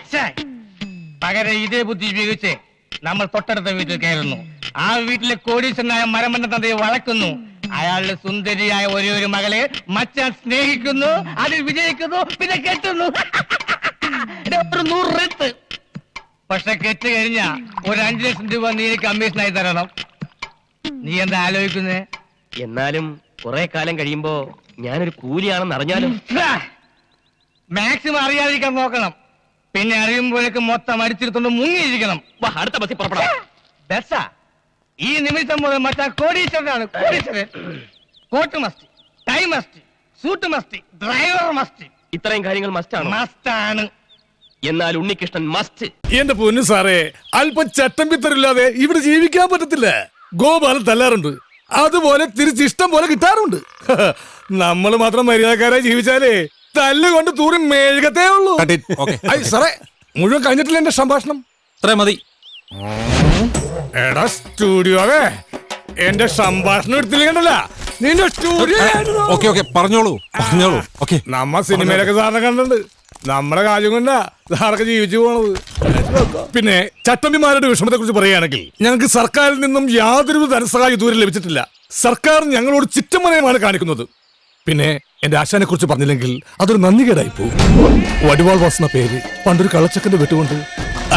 പകരം ഇതേ ബുദ്ധി ഉപയോഗിച്ച് നമ്മൾ തൊട്ടടുത്ത വീട്ടിൽ കയറുന്നു. ആ വീട്ടിലെ കോടീശ്വരനായ മരമണ്ണ തന്തയെ വളക്കുന്നു. അയാളുടെ സുന്ദരിയായ ഒരു മകളെ മച്ചാൻ സ്നേഹിക്കുന്നു, അതിൽ വിജയിക്കുന്നു, പിന്നെ കെട്ടുന്നു. 100 റെത്ത്. പക്ഷെ കെട്ട് കഴിഞ്ഞ ഒരു 5 ലക്ഷം രൂപ നീ കമ്മീഷനായി തരണം. നീ എന്താ ആലോചിക്കുന്നേ? എന്നാലും കുറെ കാലം കഴിയുമ്പോ ഞാനൊരു കൂലിയാണെന്ന് അറിഞ്ഞാലും മാക്സിമം അറിയാതിരിക്കാൻ നോക്കണം. പിന്നെ അറിയുമ്പോഴേക്ക് മൊത്തം അടിച്ചിരുത്തോണ്ട് മുങ്ങിയിരിക്കണം. അടുത്ത ബസ്സിൽ പുറപ്പെടാം. ബസ്സാ? ഈ നിമിഷം മുതൽ മറ്റാ കോടീശ്വരനാണ്. കോടീശ്വരൻ. Coat must, tie must, suit must, driver must. ഇത്രയും കാര്യങ്ങൾ മസ്റ്റാണ്. മസ്റ്റാണ്. എന്നാൽ ഉണ്ണികൃഷ്ണൻ മസ്റ്റ്. എന്റെ പൊന്നു സാറേ, അല്പം ചട്ടം പിത്തരില്ലാതെ ഇവിടെ ജീവിക്കാൻ പറ്റത്തില്ല. ഗോപാലൻ തല്ലാറുണ്ട്, അതുപോലെ തിരിച്ചിഷ്ടം പോലെ കിട്ടാറുണ്ട്. നമ്മൾ മാത്രം മര്യാദക്കാരായി ജീവിച്ചാലേ തല്ലുകൊണ്ട് തൂറി മേഴുകത്തേ ഉള്ളൂ. സാറേ, മുഴുവൻ കഴിഞ്ഞിട്ടില്ല എന്റെ സംഭാഷണം. അത്രേ മതി. എടാ സ്റ്റുഡിയോവേ, എന്റെ സംഭാഷണം എടുത്തില്ലെങ്കല്ല നിന്റെ സ്റ്റുഡിയോ. പറഞ്ഞോളൂ. നമ്മ സിനിമയിലൊക്കെ സാറിനെ കണ്ടിട്ടുണ്ട്. നമ്മുടെ കാര്യം കൊണ്ടാ സാറൊക്കെ ജീവിച്ചു പോണത്. പിന്നെ ചട്ടമ്പിമാരുടെ വിഷമത്തെ കുറിച്ച് പറയുകയാണെങ്കിൽ ഞങ്ങൾക്ക് സർക്കാരിൽ നിന്നും യാതൊരു ധനസഹായം ഇതുവരെ ലഭിച്ചിട്ടില്ല. സർക്കാർ ഞങ്ങളോട് ചിറ്റമനയമാണ് കാണിക്കുന്നത്. പിന്നെ എന്റെ ആശാനെ കുറിച്ച് പറഞ്ഞില്ലെങ്കിൽ അതൊരു നന്ദികേടായി പോകും. വടിവാൾ വാസുന്ന പേര് പണ്ടൊരു കള്ളച്ചക്കന്റെ വെട്ടുകൊണ്ട്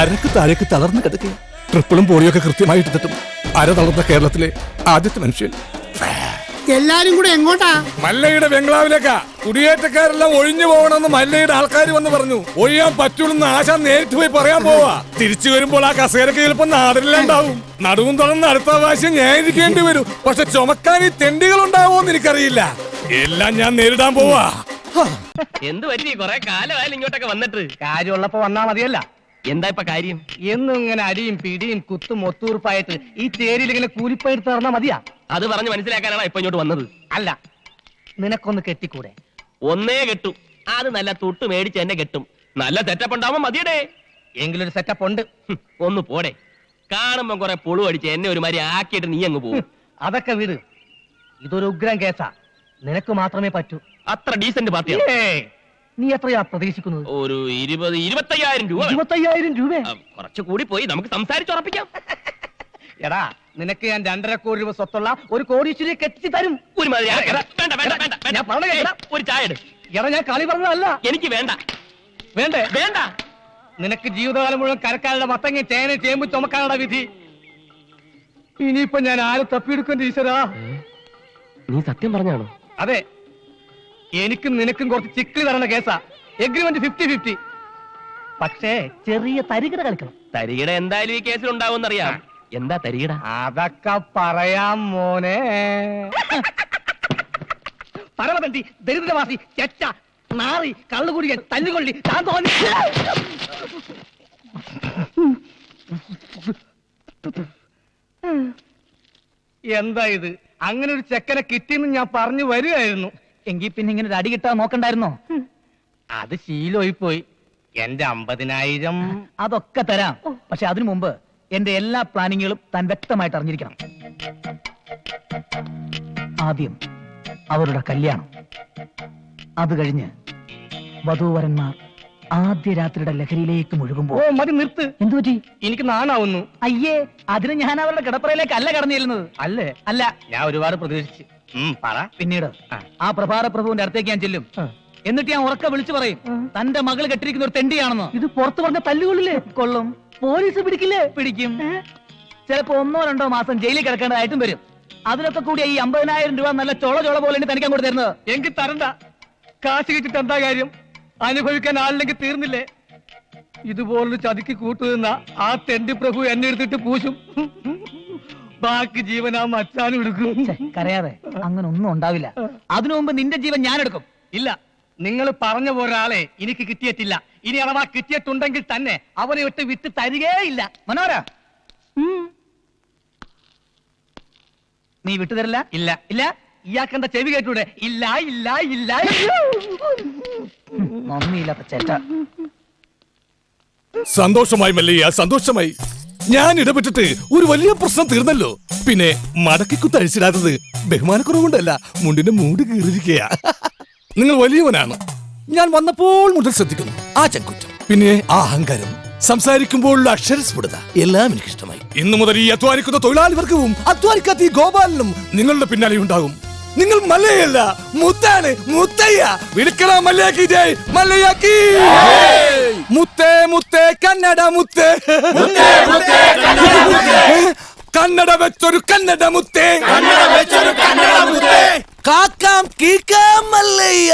അരക്ക് താഴേക്ക് തളർന്ന് കിടക്കുക. ട്രിപ്പിളും പോളിയൊക്കെ കൃത്യമായിട്ട് തട്ടും. അര തളർന്ന കേരളത്തിലെ ആദ്യത്തെ മനുഷ്യൻ. എല്ലാരും കൂടെ എങ്ങോട്ടാ? മല്ലയുടെ ബംഗ്ലാവിലേക്കാ. കുടിയേറ്റക്കാരെല്ലാം ഒഴിഞ്ഞു പോകണമെന്ന് മല്ലയുടെ ആൾക്കാർ വന്ന് പറഞ്ഞു. ഒഴിയാൻ പറ്റുള്ളൂ ആശാൻ നേരിട്ട് പോയി പറയാൻ പോവാ. തിരിച്ചു വരുമ്പോൾ ആ കസേരക്ക് ചിലപ്പോ നാടില്ലാണ്ടാവും. നടുവും തുറന്ന് അടുത്ത പ്രാവശ്യം ഞാൻ ഇരിക്കേണ്ടി വരും. പക്ഷെ ചുമക്കാൻ ഈ തെണ്ടികൾ ഉണ്ടാവോന്ന് എനിക്കറിയില്ല. എല്ലാം ഞാൻ നേരിടാൻ പോവാ. എന്ത് പറ്റി? കുറെ കാലമായാലും ഇങ്ങോട്ടൊക്കെ വന്നിട്ട്. കാര്യമുള്ളപ്പോ വന്നാ മതിയല്ല. എന്താ ഇപ്പൊ കാര്യം? എന്നും ഇങ്ങനെ അടിയും പിടിയും കുത്തും ഒത്തൂർപ്പായിട്ട് ഈ ചേരിയിൽ ഇങ്ങനെ കൂലിപ്പയെടുത്ത് തറന്നാ മതിയാ? അത് പറഞ്ഞ് മനസ്സിലാക്കാനാണ് ഇപ്പൊ ഇങ്ങോട്ട് വന്നത്. അല്ല, നിനക്കൊന്ന് കെട്ടിക്കൂടെ? ഒന്നേ കെട്ടും. അത് നല്ല തൊട്ട് മേടിച്ച് എന്നെ കെട്ടും. നല്ല സെറ്റപ്പ് ഉണ്ടാവുമ്പോ മതിയടേ. എങ്കിലൊരു സെറ്റപ്പ് ഉണ്ട്. ഒന്ന് പോടെ. കാണുമ്പോ കുറെ പുളു അടിച്ച് എന്നെ ഒരുമാതിരി ആക്കിയിട്ട് നീ അങ്ങ് പോകും. അതൊക്കെ വിട്. ഇതൊരു ഉഗ്രം കേസാ. നിനക്ക് മാത്രമേ പറ്റൂ. അത്ര ഡീസന്റ് പാർട്ടിയാണ്. നീ എത്രയാ പ്രതീക്ഷിക്കുന്നത്? ഒരു 20-25,000 രൂപ. 25,000 രൂപ? കുറച്ചു കൂടി പോയി. നമുക്ക് സംസാരിച്ചുറപ്പിക്കാം. എടാ, നിനക്ക് ഞാൻ 2.5 കോടി രൂപ സ്വത്തുള്ള ഒരു കോടീശ്വരിയെ കെട്ടിച്ച് തരും. ഒരു ചായ എടു. എടാ, ഞാൻ കളി പറഞ്ഞതല്ല. എനിക്ക് വേണ്ട. വേണ്ടേ? വേണ്ട. നിനക്ക് ജീവിതകാലം മുഴുവൻ കരക്കാരുടെ മത്തങ്ങ ചേന ചേമ്പ് ചുമക്കാനുള്ള വിധി. ഇനിയിപ്പൊ ഞാൻ ആരെ തപ്പിയെടുക്കേണ്ട ഈശ്വരാ? നീ സത്യം പറഞ്ഞാണോ? അതെ, എനിക്കും നിനക്കും കുറച്ച് ചിക്കിളി തരണ കേസാ. എഗ്രിമെന്റ് 50-50. പക്ഷേ ചെറിയ തരികിട കളിക്കണം. തരികിട എന്തായാലും ഈ കേസിൽ ഉണ്ടാവുമെന്നറിയാം. എന്താ തരികിട? അതൊക്കെ പറയാം മോനെ. പരമതണ്ടി, ദരിദ്രവാസി, ചെറ്റ, നാറി, കള്ളുകുടിയൻ, തല്ലുകൊള്ളി, താൻ തോന്നി. എന്താ ഇത്? അങ്ങനെ ഒരു ചെക്കനെ കിട്ടിയെന്ന് ഞാൻ പറഞ്ഞു വരികയായിരുന്നു. എങ്കിൽ പിന്നെ ഇങ്ങനെ ഒരു അടി കിട്ടാൻ നോക്കണ്ടായിരുന്നോ? അത് ശീലമായി പോയി. എന്റെ 50,000 അതൊക്കെ തരാം. പക്ഷെ അതിനു മുമ്പ് എന്റെ എല്ലാ പ്ലാനിങ്ങുകളും താൻ വ്യക്തമായിട്ട് അറിഞ്ഞിരിക്കണം. ആദ്യം അവരുടെ കല്യാണം, അത് കഴിഞ്ഞ് വധൂവരന്മാർ ആദ്യ രാത്രിയുടെ ലഹരിയിലേക്ക് മുഴുകുമ്പോ മതി നിർത്ത്. എന്തു പറ്റി? എനിക്ക് നാണാവുന്നു. അയ്യേ, അതിന് ഞാൻ അവരുടെ കിടപ്പറയിലേക്ക് അല്ല കടന്നു ചെല്ലുന്നത്. അല്ലേ? അല്ല, ഞാൻ ഒരുപാട് പ്രതീക്ഷിച്ചു. പറ. പിന്നീട് ആ പ്രഭാത പ്രഭുവിന്റെ അടുത്തേക്ക് ഞാൻ ചെല്ലും. എന്നിട്ട് ഞാൻ ഉറക്കെ വിളിച്ചു പറയും, തന്റെ മകൾ കെട്ടിരിക്കുന്ന ഒരു തെണ്ടിയാണെന്ന്. ഇത് പുറത്തു പറഞ്ഞ തല്ലുകൊള്ളില്ലേ? കൊള്ളും. പോലീസ് പിടിക്കില്ലേ? പിടിക്കും. ചിലപ്പോ 1-2 മാസം ജയിലിൽ കിടക്കേണ്ടതായിട്ടും വരും. അതിനൊക്കെ കൂടി ഈ 50,000 രൂപ നല്ല ചോള പോലെ തനിക്കാൻ കൂടെ തരുന്നത്. എങ്കിൽ തരണ്ട. കാശ് കിട്ടിട്ട് എന്താ കാര്യം? അനുഭവിക്കാൻ ആളില്ലെങ്കിൽ തീർന്നില്ലേ? ഇതുപോലൊരു ചതിക്ക് കൂട്ടുനിന്ന ആ തെണ്ടി പ്രഭു എന്നെ എടുത്തിട്ട് പൂശും. ബാക്കി ജീവൻ ആ മച്ചാനും എടുക്കും. കരയാതെ, അങ്ങനെ ഒന്നും ഉണ്ടാവില്ല. അതിനു മുമ്പ് നിന്റെ ജീവൻ ഞാൻ എടുക്കും. ഇല്ല, നിങ്ങൾ പറഞ്ഞ ഒരാളെ എനിക്ക് കിട്ടിയിട്ടില്ല. ഇനി അഥവാ കിട്ടിയിട്ടുണ്ടെങ്കിൽ തന്നെ അവനെ ഇട്ട് വിട്ട് തരികേയില്ല. മനോര, നീ വിട്ടുതരില്ല? ഇല്ല. ഇല്ല, ഇയാൾക്കെന്താ ചെവി കേട്ടൂടെ? ഇല്ല ഇല്ല ഇല്ല. നന്ദിയില്ലാത്ത ചേട്ട. സന്തോഷമായി മല്ലയ്യ, സന്തോഷമായി. ഞാൻ ഇടപെട്ടിട്ട് ഒരു വലിയ പ്രശ്നം തീർന്നല്ലോ. പിന്നെ മടക്കിക്കുത്ത് അഴിച്ചിടാത്തത് ബഹുമാനക്കുറവുകൊണ്ടല്ല, മുണ്ടിന്റെ മൂട് കീറിയിരിക്കുക. നിങ്ങൾ വലിയവനാണ്. ഞാൻ വന്നപ്പോൾ മുതൽ ശ്രദ്ധിക്കുന്നു ആ ചങ്കുറ്റം, പിന്നെ ആ അഹങ്കാരം, സംസാരിക്കുമ്പോഴുള്ള അക്ഷരസ്ഫുടത എല്ലാം എനിക്ക് ഇഷ്ടമായി. ഇന്നു മുതൽ ഈ അധ്വാനിക്കുന്ന തൊഴിലാളി വർഗവും അധ്വാനിക്കാത്ത ഈ ഗോപാലനും നിങ്ങളുടെ പിന്നാലെ ഉണ്ടാകും. നിങ്ങൾ മല്ലയല്ല, മുത്താണ്, മുത്തയ്യ. വിളിക്കണ മല്ലയാക്കി ജയ്, മല്ലയാക്കി. മുത്തേ മുത്തേ കന്നഡ മുത്തേ, കന്നഡ വെച്ചൊരു കന്നഡ മുത്തേ, കാക്കാം കീക്കാം മല്ലയ്യ.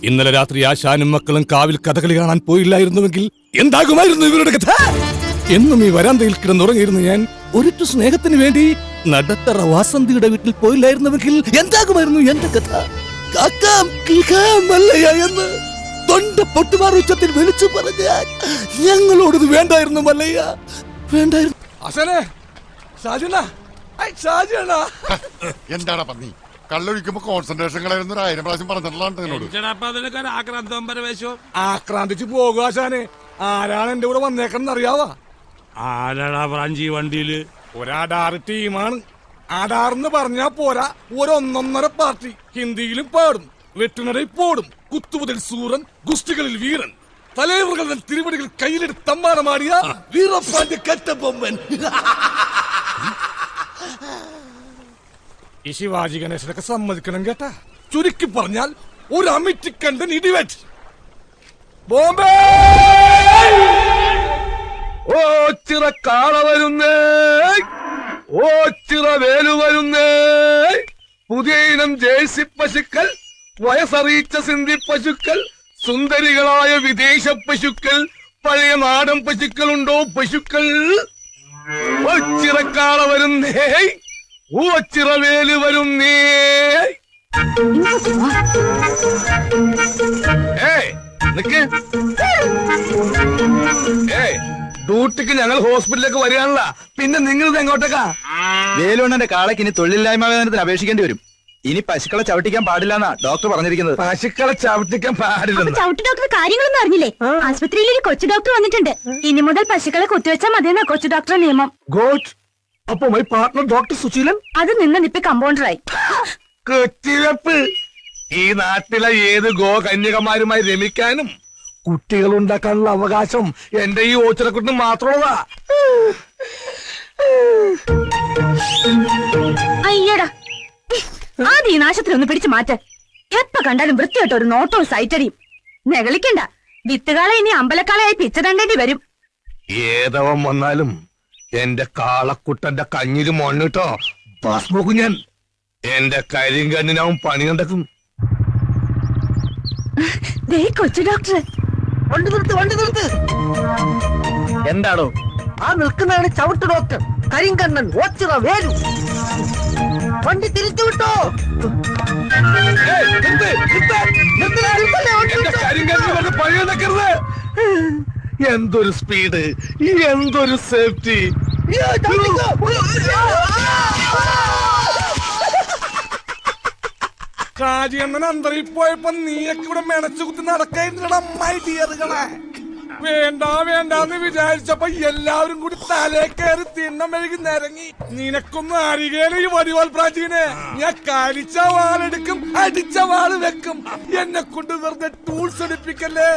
ഇന്നലെ രാത്രി ആശാനും മക്കളും കാവിൽ കഥകളി കാണാൻ പോയില്ലായിരുന്നുവെങ്കിൽ എന്താകുമായിരുന്നു ഇവരുടെ കഥ? എന്നും ഈ വരാന്തയിൽ കിടന്നുറങ്ങിയിരുന്നു ഞാൻ. ഒരിറ്റു സ്നേഹത്തിന് വേണ്ടി നടത്തറ വാസന്തിയുടെ വീട്ടിൽ പോയില്ലായിരുന്നുവെങ്കിൽ എന്താകുമായിരുന്നു എന്റെ കഥ? കാക്കാം കീക്കാം മല്ലയ്യ എന്ന് തൊണ്ട പൊട്ടുമാർ ഉച്ചത്തിൽ വിളിച്ചു പറഞ്ഞാൽ ഞങ്ങളോടത് വേണ്ടായിരുന്നു മല്ലയ്യ, വേണ്ടായിരുന്നു. എന്താടാ പന്നി, കള്ളൊഴിക്കുമ്പോ കോൺസെൻട്രേഷൻ കളയുന്ന 1000 പ്രാവശ്യം പറഞ്ഞിട്ടുള്ള ആക്രാന്തിച്ച് പോകുക ആശാനെ. ആരാണ് എന്റെ കൂടെ വന്നേക്കണെന്ന് അറിയാവാ? ആരാടാ ബ്രാഞ്ചി വണ്ടിയില്? ഒരാടാറ് ടീമാണ്. ആടാറെന്ന് പറഞ്ഞാ പോരാ, ഒരു 1.5 പാർട്ടി. ഹിന്ദിയിലും പാടും, വെട്ടിനടയിൽ പോടും. കുത്തുമുതൽ സൂറൻ, ഗുസ്തികളിൽ വീരൻ, തലവറുകൾ തിരുവടികൾ കയ്യിലെടുത്ത് തമ്മാനമാടിയ വീരപ്പാന്റെ കറ്റബൊമ്മൻ. ഈ ശിവാജി ഗണേശനൊക്കെ സമ്മതിക്കണം കേട്ടാ. ചുരുക്കി പറഞ്ഞാൽ ഒരു അമിറ്റിക്കണ്ടൻ ഇടിവെറ്റ്. ബോംബെ ഓ ചിറ കാള വരുന്നേ, ഓ ചിറ വേലു വരുന്നേ. പുതിയ ഇനം ജേഴ്സി പശുക്കൾ, വയസ്സറിയിച്ച സിന്ധി പശുക്കൾ, സുന്ദരികളായ വിദേശ പശുക്കൾ, പഴയ നാടൻ പശുക്കൾ ഉണ്ടോ? പശുക്കൾ. ഓ ചിറക്കാള വരുന്നേ, ഓ ചിറവേല് വരുന്നേ. നിക്ക്. ഡ്യൂട്ടിക്ക് ഞങ്ങൾ ഹോസ്പിറ്റലിലേക്ക് വരികയാണല്ല, പിന്നെ നിങ്ങൾ എങ്ങോട്ടേക്കാ? വേലുണ്ണന്റെ കാളയ്ക്ക് ഇനി തൊഴിലില്ലായ്മ വേതനത്തിന് അപേക്ഷിക്കേണ്ടി വരും. ഇനി പശുക്കളെ ചവിട്ടിക്കാൻ പാടില്ലെന്നാ ഡോക്ടർ പറഞ്ഞിരിക്കുന്നത്. പശുക്കളെ ചവിട്ടിക്കാൻ പാടില്ല. ചവിട്ടി ഡോക്ടർ കാര്യങ്ങളൊന്നും അറിഞ്ഞില്ലേ? ആശുപത്രിയിൽ ഒരു കൊച്ചു ഡോക്ടർ വന്നിട്ടുണ്ട്. ഇനി മുതൽ പശുക്കളെ കുത്തിവെച്ചാൽ മതിയെന്നാ കൊച്ചു ഡോക്ടറുടെ നിയമം. ഗോഡ്. അപ്പൊ മൈ പാർട്ണർ ഡോക്ടർ സുശീലൻ അത് നിപ്പി കമ്പൗണ്ടറായി. കൊച്ചിവെപ്പ്. ഈ നാട്ടിലെ ഏത് ഗോ കന്യകമാരുമായി രമിക്കാനും കുട്ടികൾ ഉണ്ടാക്കാനുള്ള അവകാശം എന്റെ ഈ ഓച്ചിറക്കുട്ടിന് മാത്രമുള്ളതാ. അയ്യടാ, ആദ്യം ഈ നാശത്തിൽ ഒന്ന് പിടിച്ചു മാറ്റ. എപ്പ കണ്ടാലും വൃത്തിയായിട്ട് ഒരു നോട്ടവും സൈറ്റടിയും. നെകളിക്കണ്ട, വിത്തുകാളെ ഇനി അമ്പലക്കാളായി പിച്ച തണ്ടേണ്ടി വരും. ഏതവൻ വന്നാലും എന്റെ കാളക്കുട്ടന്റെ കഞ്ഞില് മണ്ണിട്ടോ പാസ്പോക്ക് ഞാൻ. എന്റെ കരിങ്കണ്ണിനാവും പണി കണ്ടെത്തും. കൊച്ചു ഡോക്ടർ. വണ്ടി നിർത്ത്. എന്താണോ ആ നിൽക്കുന്നതാണ്? ചവിട്ട് ഡോക്ടർ കരിങ്കണ്ണൻ, ഓച്ചിറ വേലു. വണ്ടി തിരിച്ചു വിട്ടോ. എന്തൊരു സ്പീഡ്, എന്തൊരു സേഫ്റ്റി. ഷാജിയണ്ണൻ അന്തരീ പോയപ്പോ നീയൊക്കെ ഇവിടെ മെണച്ചു കുത്തി നടക്കായിരുന്നടാ മൈ ഡിയറുകളെ. വേണ്ടാന്ന് വിചാരിച്ചപ്പോ എല്ലാവരും കൂടി തലേ കയറി തിണ്ണം മെഴുകി നിരങ്ങി. നിനക്കൊന്നും അറിയേല ഈ വടിവാൾ പ്രാചീനെ. ഞാൻ കരിച്ച വാളെടുക്കും, അടിച്ച വാള് വെക്കും. എന്നെ കൊണ്ട് വെറുതെ ടൂൾസ് എടുപ്പിക്കല്ലേ.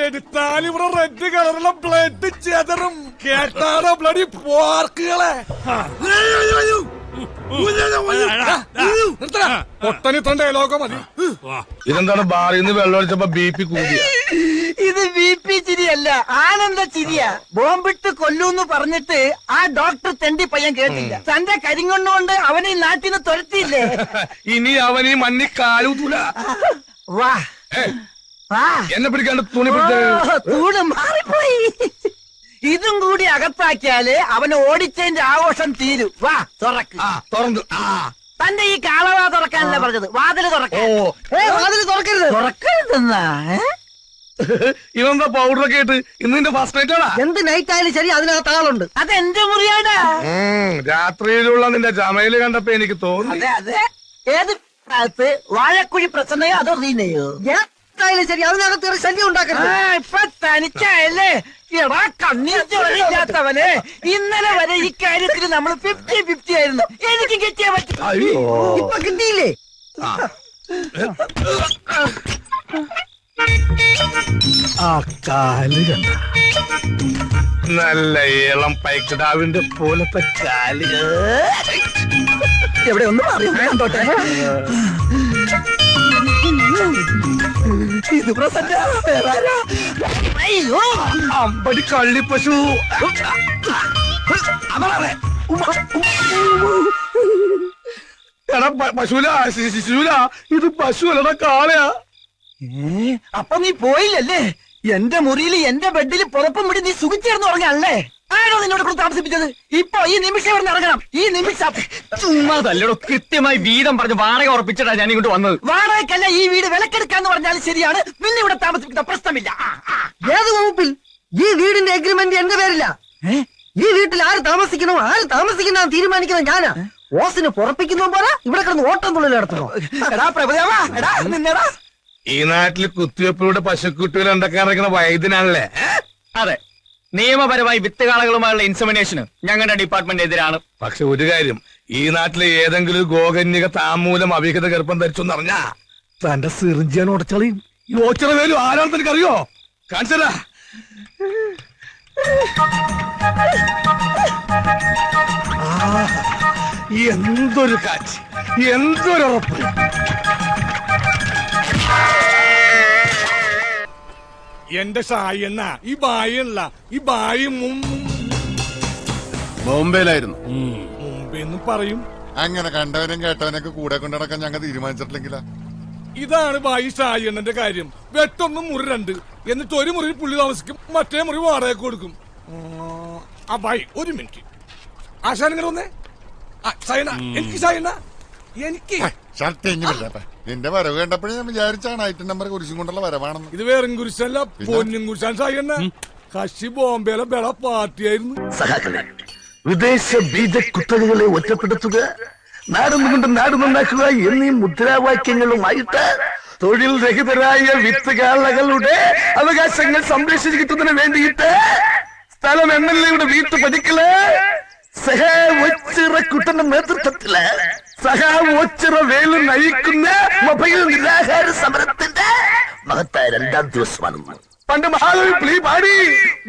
എടുത്താൽ ഇവിടെ റെഡ് കളറുള്ള ബ്ലഡ് ചെതറും. കേട്ടാറോ ബ്ലഡി പോർക്കുകളെ. ഇതെന്താണ് ബാറിൽ നിന്ന് വെള്ളം ഒഴിച്ചപ്പോ BP കൂടിയ? ഇത് BP ചിരിയല്ല, ആനന്ദ ചിരിയാ. ബോംബിട്ട് കൊല്ലൂന്ന് പറഞ്ഞിട്ട് ആ ഡോക്ടർ തെണ്ടി പയ്യൻ കേട്ടില്ല. തന്റെ കരിങ്കൊണ്ടുകൊണ്ട് അവനെ നാട്ടിൽ നിന്ന് തുരത്തിയില്ലേ. ഇനി അവനീ മണ്ണി കാലൂത്തൂല. വാ വാ, എന്നെ പിടിക്കാണ്ട് തുണി തൂണ് മാറിപ്പോയി. ഇതും കൂടി അകത്താക്കിയാല് അവന് ഓടിച്ചതിന്റെ ആഘോഷം തീരും. വാ തുറക്ക്. തുറന്നു. തന്റെ ഈ കാളവാ തുറക്കാനല്ല പറഞ്ഞത്, വാതില് തുറക്കാൻ. വാതില് തുറക്കരുത്. തുറക്കരുതെന്നാ? ഇവന്താ പൗഡറൊക്കെ ഇട്ട് ഇന്നിന്റെ ഫസ്റ്റ് നൈറ്റ് ആണാ? എന്ത് നൈറ്റ് ആയാലും ശരി, അതിനകത്ത് ആളുണ്ട്. അതെന്റെ മുറിയാടാ. രാത്രിയിലുള്ള നിന്റെ ചമയില് കണ്ടപ്പോ എനിക്ക് തോന്നി. അതെ അതെ. ഏത് ഭാഗത്ത്? വാഴക്കുഴി പ്രസന്നയോ അതോ റീനയോ? ഏതായാലും ശരി, അതിനകത്ത് ശല്യം ഉണ്ടാക്കരുത്. ഇപ്പൊ തനിച്ചായല്ലേ? എടാ കണ്ണീർ ചോരയില്ലാത്തവനെ, ഇന്നലെ വരെ ഈ കാര്യത്തിൽ നമ്മൾ 50-50 ആയിരുന്നു. എനിക്ക് കിട്ടിയാ പറ്റും. ഇപ്പൊ കിട്ടിയില്ലേ? ആ കാല് കണ്ട നല്ല ഇളം പൈക്കിടാവിന്റെ പോലത്തെ കാല്. എവിടെ ഒന്ന് അറിയാം. ഇത് പ്രസന്ന. അയ്യോ അമ്പടി കള്ളി പശു. എടാ പശുല, ശിശുല, ഇത് പശുവല്ലടാ, കാളയാ. അപ്പൊ നീ പോയില്ലല്ലേ? എന്റെ മുറിയിൽ എന്റെ ബെഡിൽ പുറപ്പം പിടി നീ സുഖിച്ചേർന്ന് ഉറങ്ങാനല്ലേ? ആരോ നിന്നോട് കൂടെ താമസിപ്പിച്ചത്? ഇപ്പൊ ഈ നിമിഷം ഇവിടെ ഇറങ്ങണം. ഈ നിമിഷം. ചുമ്മാതല്ലോ, കൃത്യമായി വീതം പറഞ്ഞ് വാടക ഉറപ്പിച്ചിട്ടാ ഞാൻ ഇങ്ങോട്ട് വന്നത്. വാടകയ്ക്കല്ല, ഈ വീട് വിലക്കെടുക്കാന്ന് പറഞ്ഞാലും ശരിയാണ്. നിന്നെ ഇവിടെ താമസിപ്പിക്കുന്ന പ്രശ്നമില്ല. ഏത് വകുപ്പിൽ? ഈ വീടിന്റെ എഗ്രിമെന്റ് എന്റെ പേരില്ല. ഈ വീട്ടിൽ ആര് താമസിക്കണോ ആര് താമസിക്കണോ തീരുമാനിക്കുന്നത് ഞാനാ. ഓസിന് പുറപ്പിക്കുന്നോ പോലെ ഇവിടെ കിടന്ന് ഓട്ടം തുള്ളൽ നടത്തണോ? എടാ പ്രഭുദേവാ, എടാ നിന്നെടാ. ഈ നാട്ടില് കുത്തിവെപ്പിലൂടെ പശുക്കുട്ടികൾ ഉണ്ടാക്കാൻ ഇറക്കുന്ന വൈദ്യനാണല്ലേ? അതെ, നിയമപരമായി വിത്തുകാളകളുമായുള്ള ഇൻസെമിനേഷന് ഞങ്ങളുടെ ഡിപ്പാർട്ട്മെന്റ് എതിരാണ്. പക്ഷെ ഒരു കാര്യം, ഈ നാട്ടിലെ ഏതെങ്കിലും ഗോകന്യക താമൂലം അവിഹിത ഗർഭം ധരിച്ചെന്ന് അറിഞ്ഞാ തന്റെ സിറിഞ്ചാൻ ഉടച്ചളിയും. യോച്ചറ വേലും ആരാണെന്ന് എനിക്കറിയോ? കാണിച്ചതാ. എന്തൊരു കാറ്റ്, എന്തൊരുറപ്പ്. എന്റെ ഷായി എണ്ണ ഈ ബായല്ല, ഈ ബായി ബോംബെയിലായിരുന്നു. മുംബൈന്ന് പറയും. അങ്ങനെ കണ്ടവനും കേട്ടവനൊക്കെ കൂടെ കൊണ്ടു നടക്കാൻ ഞങ്ങൾ തീരുമാനിച്ചിട്ടില്ലെങ്കിലാ. ഇതാണ് ബായി ഷായി എണ്ണന്റെ കാര്യം. വെട്ടൊന്നും മുറി 2, എന്നിട്ട് ഒരു മുറിയിൽ പുള്ളി താമസിക്കും, മറ്റേ മുറി വാടക കൊടുക്കും. ആ ബായി ഒരു മിനിറ്റ്. ആശാൻ ഇങ്ങനെ വന്നേ. ഷായണ്ണ, എനിക്ക് ഷായണ്ണ, എനിക്ക് നിന്റെ വരവ് കണ്ടപ്പോഴേ ഞാൻ വിചാരിച്ചാണ് ഐറ്റം നമ്പർ കുരിശും കൊണ്ടുള്ള വരവാണെന്ന്. ഇത് വേറും കുരിശല്ല, പൊന്നും കുരിശാൻ ഷായണ്ണ. കശി ബോംബെയിലെ ബെള പാർട്ടിയായിരുന്നു. സഹാക്കളെ, വിദേശ ബീജ കുത്തകകളെ ഒറ്റപ്പെടുത്തുക, നാടുകൊണ്ട് നാട് നന്നാക്കുക എന്നീ മുദ്രാവാക്യങ്ങളുമായിട്ട് തൊഴിൽ രഹിതരായ വിത്തുകാളകളുടെ അവകാശങ്ങൾ സംരക്ഷിച്ചു കിട്ടുന്നതിന് വേണ്ടിയിട്ട് സ്ഥലം MLA-യുടെ വീട്ടുപടിക്കല് കുട്ടന്റെ നേതൃത്വത്തില് ഒച്ചിറ വേലു നയിക്കുന്ന മൊബൈൽ നിരാഹാര സമരത്തിന്റെ മഹത്തായ 2ാം ദിവസമാണ്. പണ്ട് മഹാകവി പ്ലീ പാടി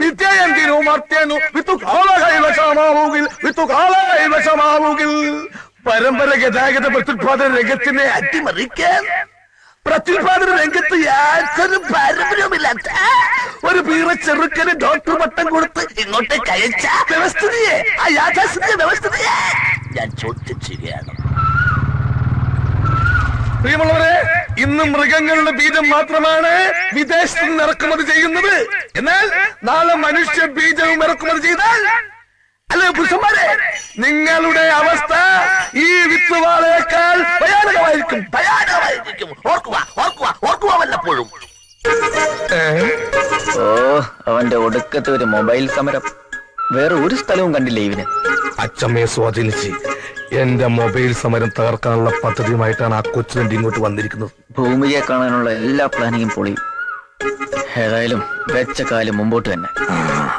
വിദ്യായന്തിനോ മർത്യനോ വിത്തുകാളകൈവശമാവുകിൽ പരമ്പര ഗതാഗത പ്രത്യുത്പാദന രംഗത്തിനെ അട്ടിമറിക്കാൻ പ്രത്യുത്പാദന രംഗത്ത് യാതൊരു പാരമ്പര്യവുമില്ലാത്ത ഒരു പീറ ചെറുക്കന് ഡോക്ടർ പട്ടം കൊടുത്ത് ഇങ്ങോട്ടേക്ക് അയച്ച വ്യവസ്ഥിതിയെ, ആ യാഥാസ്ഥിതിക വ്യവസ്ഥിതിയെ ഞാൻ ചോദ്യം ചെയ്യുകയാണ്. പ്രിയമുള്ളവരെ, ഇന്ന് മൃഗങ്ങളുടെ ബീജം മാത്രമാണ് വിദേശത്ത് നിന്ന് ഇറക്കുമതി ചെയ്യുന്നത്. എന്നാൽ നാളെ മനുഷ്യ ബീജവും ഇറക്കുമതി ചെയ്താൽ, അല്ലെ പുരുഷന്മാരെ, നിങ്ങളുടെ അവസ്ഥ ഈ വിത്തുവാളയേക്കാൾ ഭയാനകമായിരിക്കും. ഓർക്കുക വല്ലപ്പോഴും. ഓ, അവന്റെ ഒടുക്കത്തെ ഒരു മൊബൈൽ സമരം. വേറെ ഒരു സ്ഥലവും കണ്ടില്ലേ ഇവന്? അച്ചമ്മയെ സ്വാധീനിച്ച് എന്റെ മൊബൈൽ സമരം തകർക്കാനുള്ള പദ്ധതിയുമായിട്ടാണ് ആ കൊച്ചുവണ്ടി ഇങ്ങോട്ട് വന്നിരിക്കുന്നത്. ഭൂമിയെ കാണാനുള്ള എല്ലാ പ്ലാനിങ്ങും പൊളിയും. ഏതായാലും വെച്ച കാലം മുമ്പോട്ട് തന്നെ.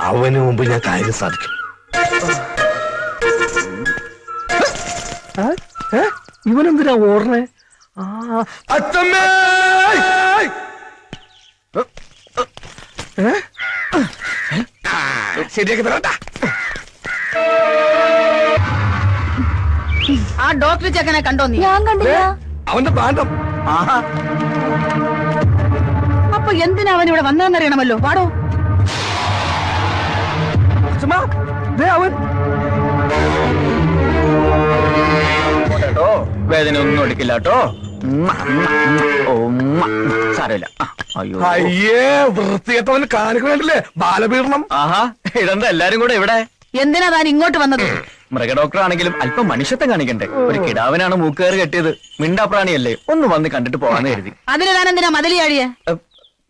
അവന് മുമ്പ് ഞാൻ കാര്യം സാധിക്കും. ഇവനെന്തിനാ ഓടണേ? അച്ഛമ്മേ! ശരിയാക്കി തരട്ടാ. ആ ഡോക്ടർ ചെക്കനെ കണ്ടോ നീ? ഞാൻ കണ്ടില്ല. അവന്റെ പാണ്ഡം. അപ്പൊ എന്തിനാ അവൻ ഇവിടെ വന്നതെന്നറിയണമല്ലോ. പാടോ. അവൻ വേദന ഒന്നും എടുക്കില്ല കേട്ടോ. സാരമില്ല. അയ്യേ വൃത്തികെട്ടവന് കാണിക്കണില്ലേ ബാലപീഡനം. ആഹാ, ഇതെന്താ എല്ലാരും കൂടെ ഇവിടെ? എന്തിനാ താൻ ഇങ്ങോട്ട് വന്നത്? മൃഗഡോക്ടർ ആണെങ്കിലും അല്പം മനുഷ്യത്വം കാണിക്കണ്ടേ? ഒരു കിടാവിനാണ് മൂക്കേറ് കെട്ടിയത്. മിണ്ടാപ്രാണിയല്ലേ, ഒന്ന് വന്ന് കണ്ടിട്ട് പോവാന്ന് കരുതി. അതിന് താൻ എന്തിനാ മതിലിയാടിയെ?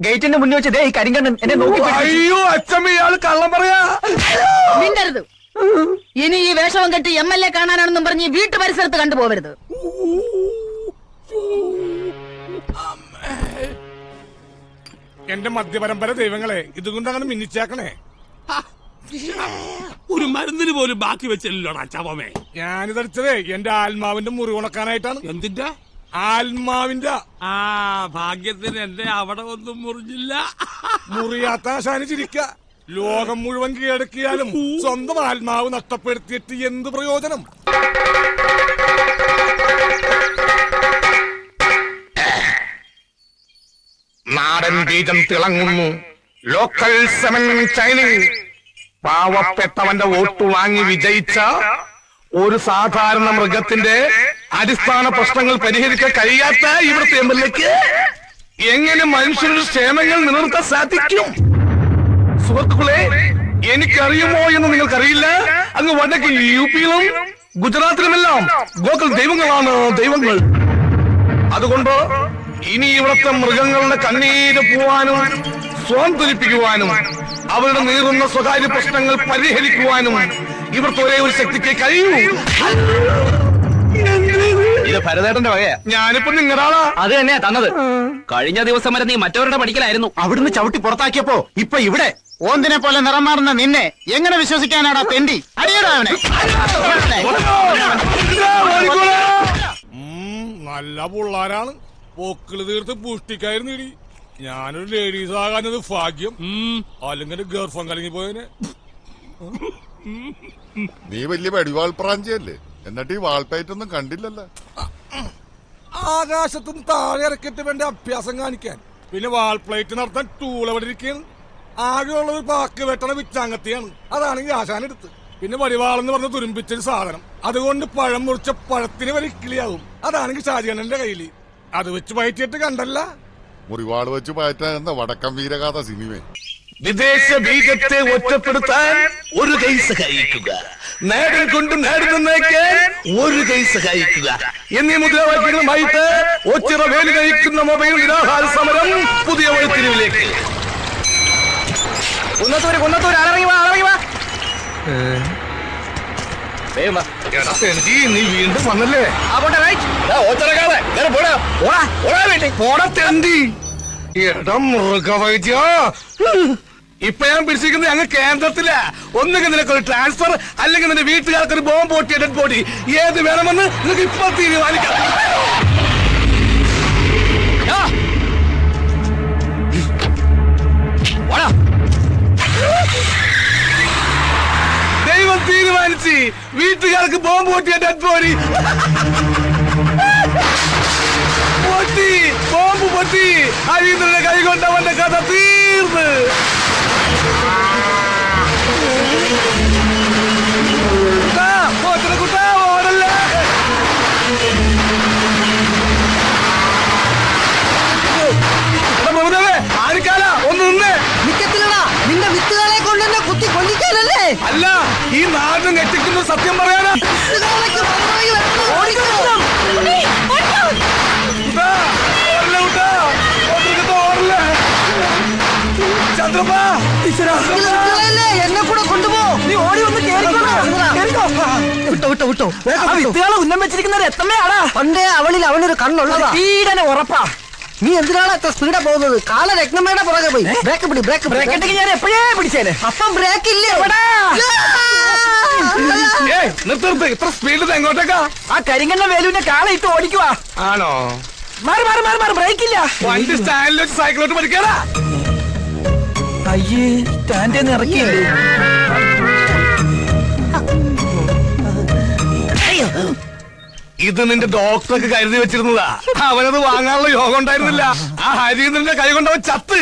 ഗേറ്റിന്റെ മുന്നിൽ വെച്ച് ഈ കരിങ്കണ്ണൻ എന്നെ നോക്കി. അയ്യോ അച്ഛമ്മ, ഇയാള് കള്ളം പറയാ. മിണ്ടരുത്. ഇനി ഈ വേഷവും കെട്ടി MLA കാണാനാണെന്നും പറഞ്ഞ് വീട്ടു പരിസരത്ത് കണ്ടുപോകരുത്. എന്റെ മദ്യപരമ്പര ദൈവങ്ങളെ, ഇതുകൊണ്ട് അങ്ങനെ മിന്നിച്ചേക്കണേ. ഒരു മരുന്നിന് പോലും ബാക്കി വെച്ചല്ലോടാ ചവമേ. ഞാനിതടിച്ചതേ എന്റെ ആത്മാവിന്റെ മുറി ഉണക്കാനായിട്ടാണ്. എന്തിന്റെ? ആത്മാവിന്റെ. ആ ഭാഗ്യത്തിന് എന്റെ അവിടെ ഒന്നും മുറിഞ്ഞില്ല. മുറിയാത്ത ആശാന് ചിരിക്ക. ലോകം മുഴുവൻ കീഴടക്കിയാലും സ്വന്തം ആത്മാവ് നഷ്ടപ്പെടുത്തിയിട്ട് എന്ത് പ്രയോജനം? നാടൻ ബീജം തിളങ്ങുന്നു. Local semen ചൈനിങ്. പാവപ്പെട്ടവന്റെ വോട്ട് വാങ്ങി വിജയിച്ച ഒരു സാധാരണ മൃഗത്തിന്റെ അടിസ്ഥാന പ്രശ്നങ്ങൾ പരിഹരിക്കാൻ കഴിയാത്ത ഇവിടുത്തെ MLAക്ക് എങ്ങനെ മനുഷ്യരുടെ ക്ഷേമങ്ങൾ നിലനിർത്താൻ സാധിക്കും? സുഹൃത്തുക്കളെ, എനിക്കറിയുമോ എന്ന് നിങ്ങൾക്കറിയില്ല. അങ്ങ് വടക്ക് UP-യിലും ഗുജറാത്തിലുമെല്ലാം ഗോകുൽ ദൈവങ്ങളാണ് ദൈവങ്ങൾ. അതുകൊണ്ട് ഇനി ഇവിടുത്തെ മൃഗങ്ങളുടെ കണ്ണീര് പോവാനും സ്വാന്തരിപ്പിക്കുവാനും അവരുടെ നീറുന്ന സ്വകാര്യ പ്രശ്നങ്ങൾ പരിഹരിക്കുവാനും ഇവിടുത്തെ ഒരേ ഒരു ശക്തിക്ക് കഴിയൂ. ഇത് ഭരതേട്ടന്റെ വകയാ. ഞാനിപ്പോ നിങ്ങളുടെ ആളാ. അത് തന്നെയാ തന്നത്. കഴിഞ്ഞ ദിവസം വരെ നീ മറ്റവരുടെ പഠിക്കലായിരുന്നു. അവിടുന്ന് ചവിട്ടി പുറത്താക്കിയപ്പോ ഇപ്പൊ ഇവിടെ ഓന്തിനെ പോലെ നിറം മാറുന്ന നിന്നെ എങ്ങനെ വിശ്വസിക്കാനാടാ തെണ്ടി? അടിയടാ അവനെ. നല്ല പിള്ളാരാണ്. പൊക്കിള് തീർത്ത് പുഷ്ടിക്കായിരുന്നു ഇടി. ഞാനൊരു ലേഡീസ് ആകാഞ്ഞത് ഭാഗ്യം. അല്ലെങ്കിൽ ഗർഭം കലങ്ങി പോയതിന്. നീ വലിയ വെടിവാൾ പ്രാഞ്ചിയല്ലേ, എന്നിട്ട് ഈ വാൾപ്പയറ്റൊന്നും കണ്ടില്ലല്ലോ. ആകാശത്തും താഴെ ഇറക്കിട്ട് വേണ്ട അഭ്യാസം കാണിക്കാൻ. പിന്നെ വാൾപ്ലേറ്റ് നടത്താൻ ടൂൾ എവിടെ ഇരിക്കുകയാണ്. ആകെയുള്ളത് പാക്ക് വെട്ടണ വിച്ചാങ്ങത്തിയാണ്. അതാണെങ്കിൽ ആശാനെടുത്ത്. പിന്നെ വടിവാളെന്ന് പറഞ്ഞ തുരുമ്പിച്ചൊരു സാധനം. അതുകൊണ്ട് പഴം മുറിച്ച പഴത്തിന് വരെ കിളിയാവും. അതാണെങ്കിൽ ഷാജിയണ്ണന്റെ കയ്യില്. അത് വെച്ച് പയറ്റിയിട്ട് കണ്ടല്ല. മുറിവാള് വെച്ച് പയറ്റാൻ വടക്കം വീരഗാഥ സിനിമ. വിദേശ ബീജത്തെ ഒറ്റപ്പെടുത്താൻ ഒരു കൈ സഹായിക്കുക, നേടൽ കൊണ്ട് നേടുന്നേക്കാൻ ഒരു കൈ സഹായിക്കുക എന്നീ മുദ്രാവാക്യങ്ങളുമായിട്ട് ഒച്ചിറ വേലി കഴിക്കുന്ന മൊബൈൽ നിരാഹാര സമരം പുതിയ വഴിത്തിരിവിലേക്ക്. നീ വീണ്ടും വന്നല്ലേ? മൃഗവൈദ്യ, ഇപ്പൊ ഞാൻ പിടിച്ചിരിക്കുന്നത് ഞങ്ങൾ കേന്ദ്രത്തില. ഒന്നുകിൽ നിനക്കൊരു ട്രാൻസ്ഫർ, അല്ലെങ്കിൽ നിന്റെ വീട്ടുകാർക്കൊരു ബോംബ് പൊട്ടിയ ഡെഡ് ബോഡി. ഏത് വേണമെന്ന് നിനക്ക് ഇപ്പൊ തീരുമാനിക്കാം. ദൈവം തീരുമാനിച്ച് വീട്ടുകാർക്ക് ബോംബ് പൊട്ടിയ ഡെഡ് ബോഡി. പൊട്ടി, ബോംബ് പൊട്ടി. ഹരീന്ദ്രന്റെ കൈ കൊണ്ട് അവന്റെ കഥ തീർന്ന്. കുട്ടാ ഓടല്ലേ? ആരിക്കാല ഒന്ന് നിന്നേ. നിന്റെ വിത്തുകളെ കൊണ്ട് തന്നെ കുത്തി കൊല്ലിക്കാനല്ലേ? അല്ല, ഈ നാടിന് ഞെട്ടിക്കുന്ന സത്യം പറയാനാ. എന്നെ കൂടെ കൊണ്ടുപോ. നീ ഓടി ഒന്ന് വിട്ടോ വിട്ടോ. വിത്തുകളെ ഉന്നം വെച്ചിരിക്കുന്ന രത്തമ്മയാടാ. പണ്ടേ അവളിൽ അവനൊരു കണ്ണുള്ളതാ. ഈടനെ ഉറപ്പാ. നീ എന്തിനാണ് അത്ര സ്പീഡാ പോകുന്നത്? കാല രത്നമ്മയുടെ പുറകെ പോയി. ബ്രേക്ക് പിടി, ബ്രേക്ക് ബ്രേക്ക് ഉണ്ടെങ്കിൽ ഞാൻ എപ്പോഴേ പിടിച്ചേനെ. അപ്പം ബ്രേക്ക് ഇല്ലേ? നിർത്ത്, ഇത്ര സ്പീഡിൽ എങ്ങോട്ടേക്കാ? ആ കരിങ്കണ്ണ വേലുവിന്റെ കാളയിട്ട് ഓടിക്കുവാ. ആണോ? മാറി മാറി മാറി മാറി, ബ്രേക്ക് ഇല്ല. വണ്ടി സ്റ്റാൻഡിൽ വെച്ച് സൈക്കിളോട്ട് പഠിക്കാറാ. അയ്യേ, സ്റ്റാൻഡിൽ ഇറക്കിയില്ലേ? ഇത് നിന്റെ ഡോക്ടർക്ക് കരുതി വെച്ചിരുന്നതാ. അവനത് വാങ്ങാനുള്ള യോഗം ഉണ്ടായിരുന്നില്ല. ആ ഹരീന്ദ്രന്റെ കൈ കൊണ്ടവൻ ചത്ത്.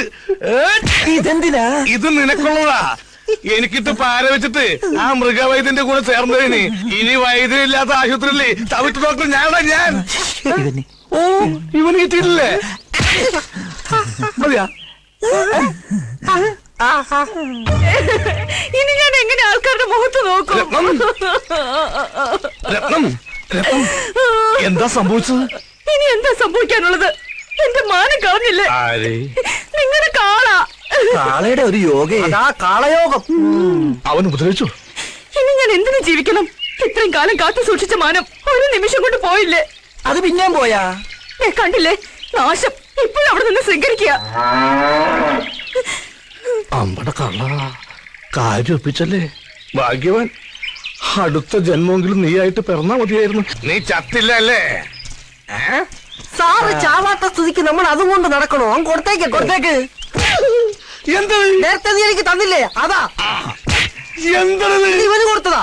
ഇതെന്തിനാ? ഇത് നിനക്കുള്ളതാ. എനിക്കിട്ട് പാര വെച്ചിട്ട് ആ മൃഗവൈദ്യന്റെ കൂടെ ചേർന്നതിന് ഇനി വൈദ്യമില്ലാത്ത ആശുപത്രിയില്ലേ തവിട്ട് ഡോക്ടർ ഞാനാ ഞാൻ. ഓ, ഇവന് കിട്ടിയിട്ടില്ലേ? മതിയാ? ഇനി ഞാൻ എങ്ങനെ ആൾക്കാരുടെ മുഖത്ത് നോക്കും? രത്നം, എന്താ സംഭവിച്ചത്? ഇനി എന്താ സംഭവിക്കാനുള്ളത്? എന്റെ മാനം കളഞ്ഞില്ലേ നിങ്ങളുടെ കാള? കാളയുടെ ഒരു യോഗ, അതാ കാളയോഗം. അവൻ ഉപദ്രവിച്ചു. ഇനി ഞാൻ എന്തിനു ജീവിക്കണം? ഇത്രയും കാലം കാത്തു സൂക്ഷിച്ച മാനം ഒരു നിമിഷം കൊണ്ട് പോയില്ലേ? അത് പിന്നെയും പോയാ? കണ്ടില്ലേ നാശം? ഇപ്പോഴും അവിടെ നിന്ന് സ്വീകരിക്കുക. അമ്പട കള്ള കാര്യം ഒപ്പിച്ചല്ലേ? ഭാഗ്യവാൻ. അടുത്ത ജന്മമെങ്കിലും നീ ആയിട്ട് പിറന്നാ മതിയായിരുന്നു. നീ ചത്തില്ല അല്ലേ? സാറ് ചാവാത്ത സ്ഥിതിക്ക് നമ്മൾ അതും കൊണ്ട് നടക്കണോ? അവൻ കൊടുത്തേക്ക്, കൊടുത്തേക്ക്. എന്താ നേരത്തെ നീ എനിക്ക് തന്നില്ലേ? അതാ എന്താ ഇവന് കൊടുത്തതാ.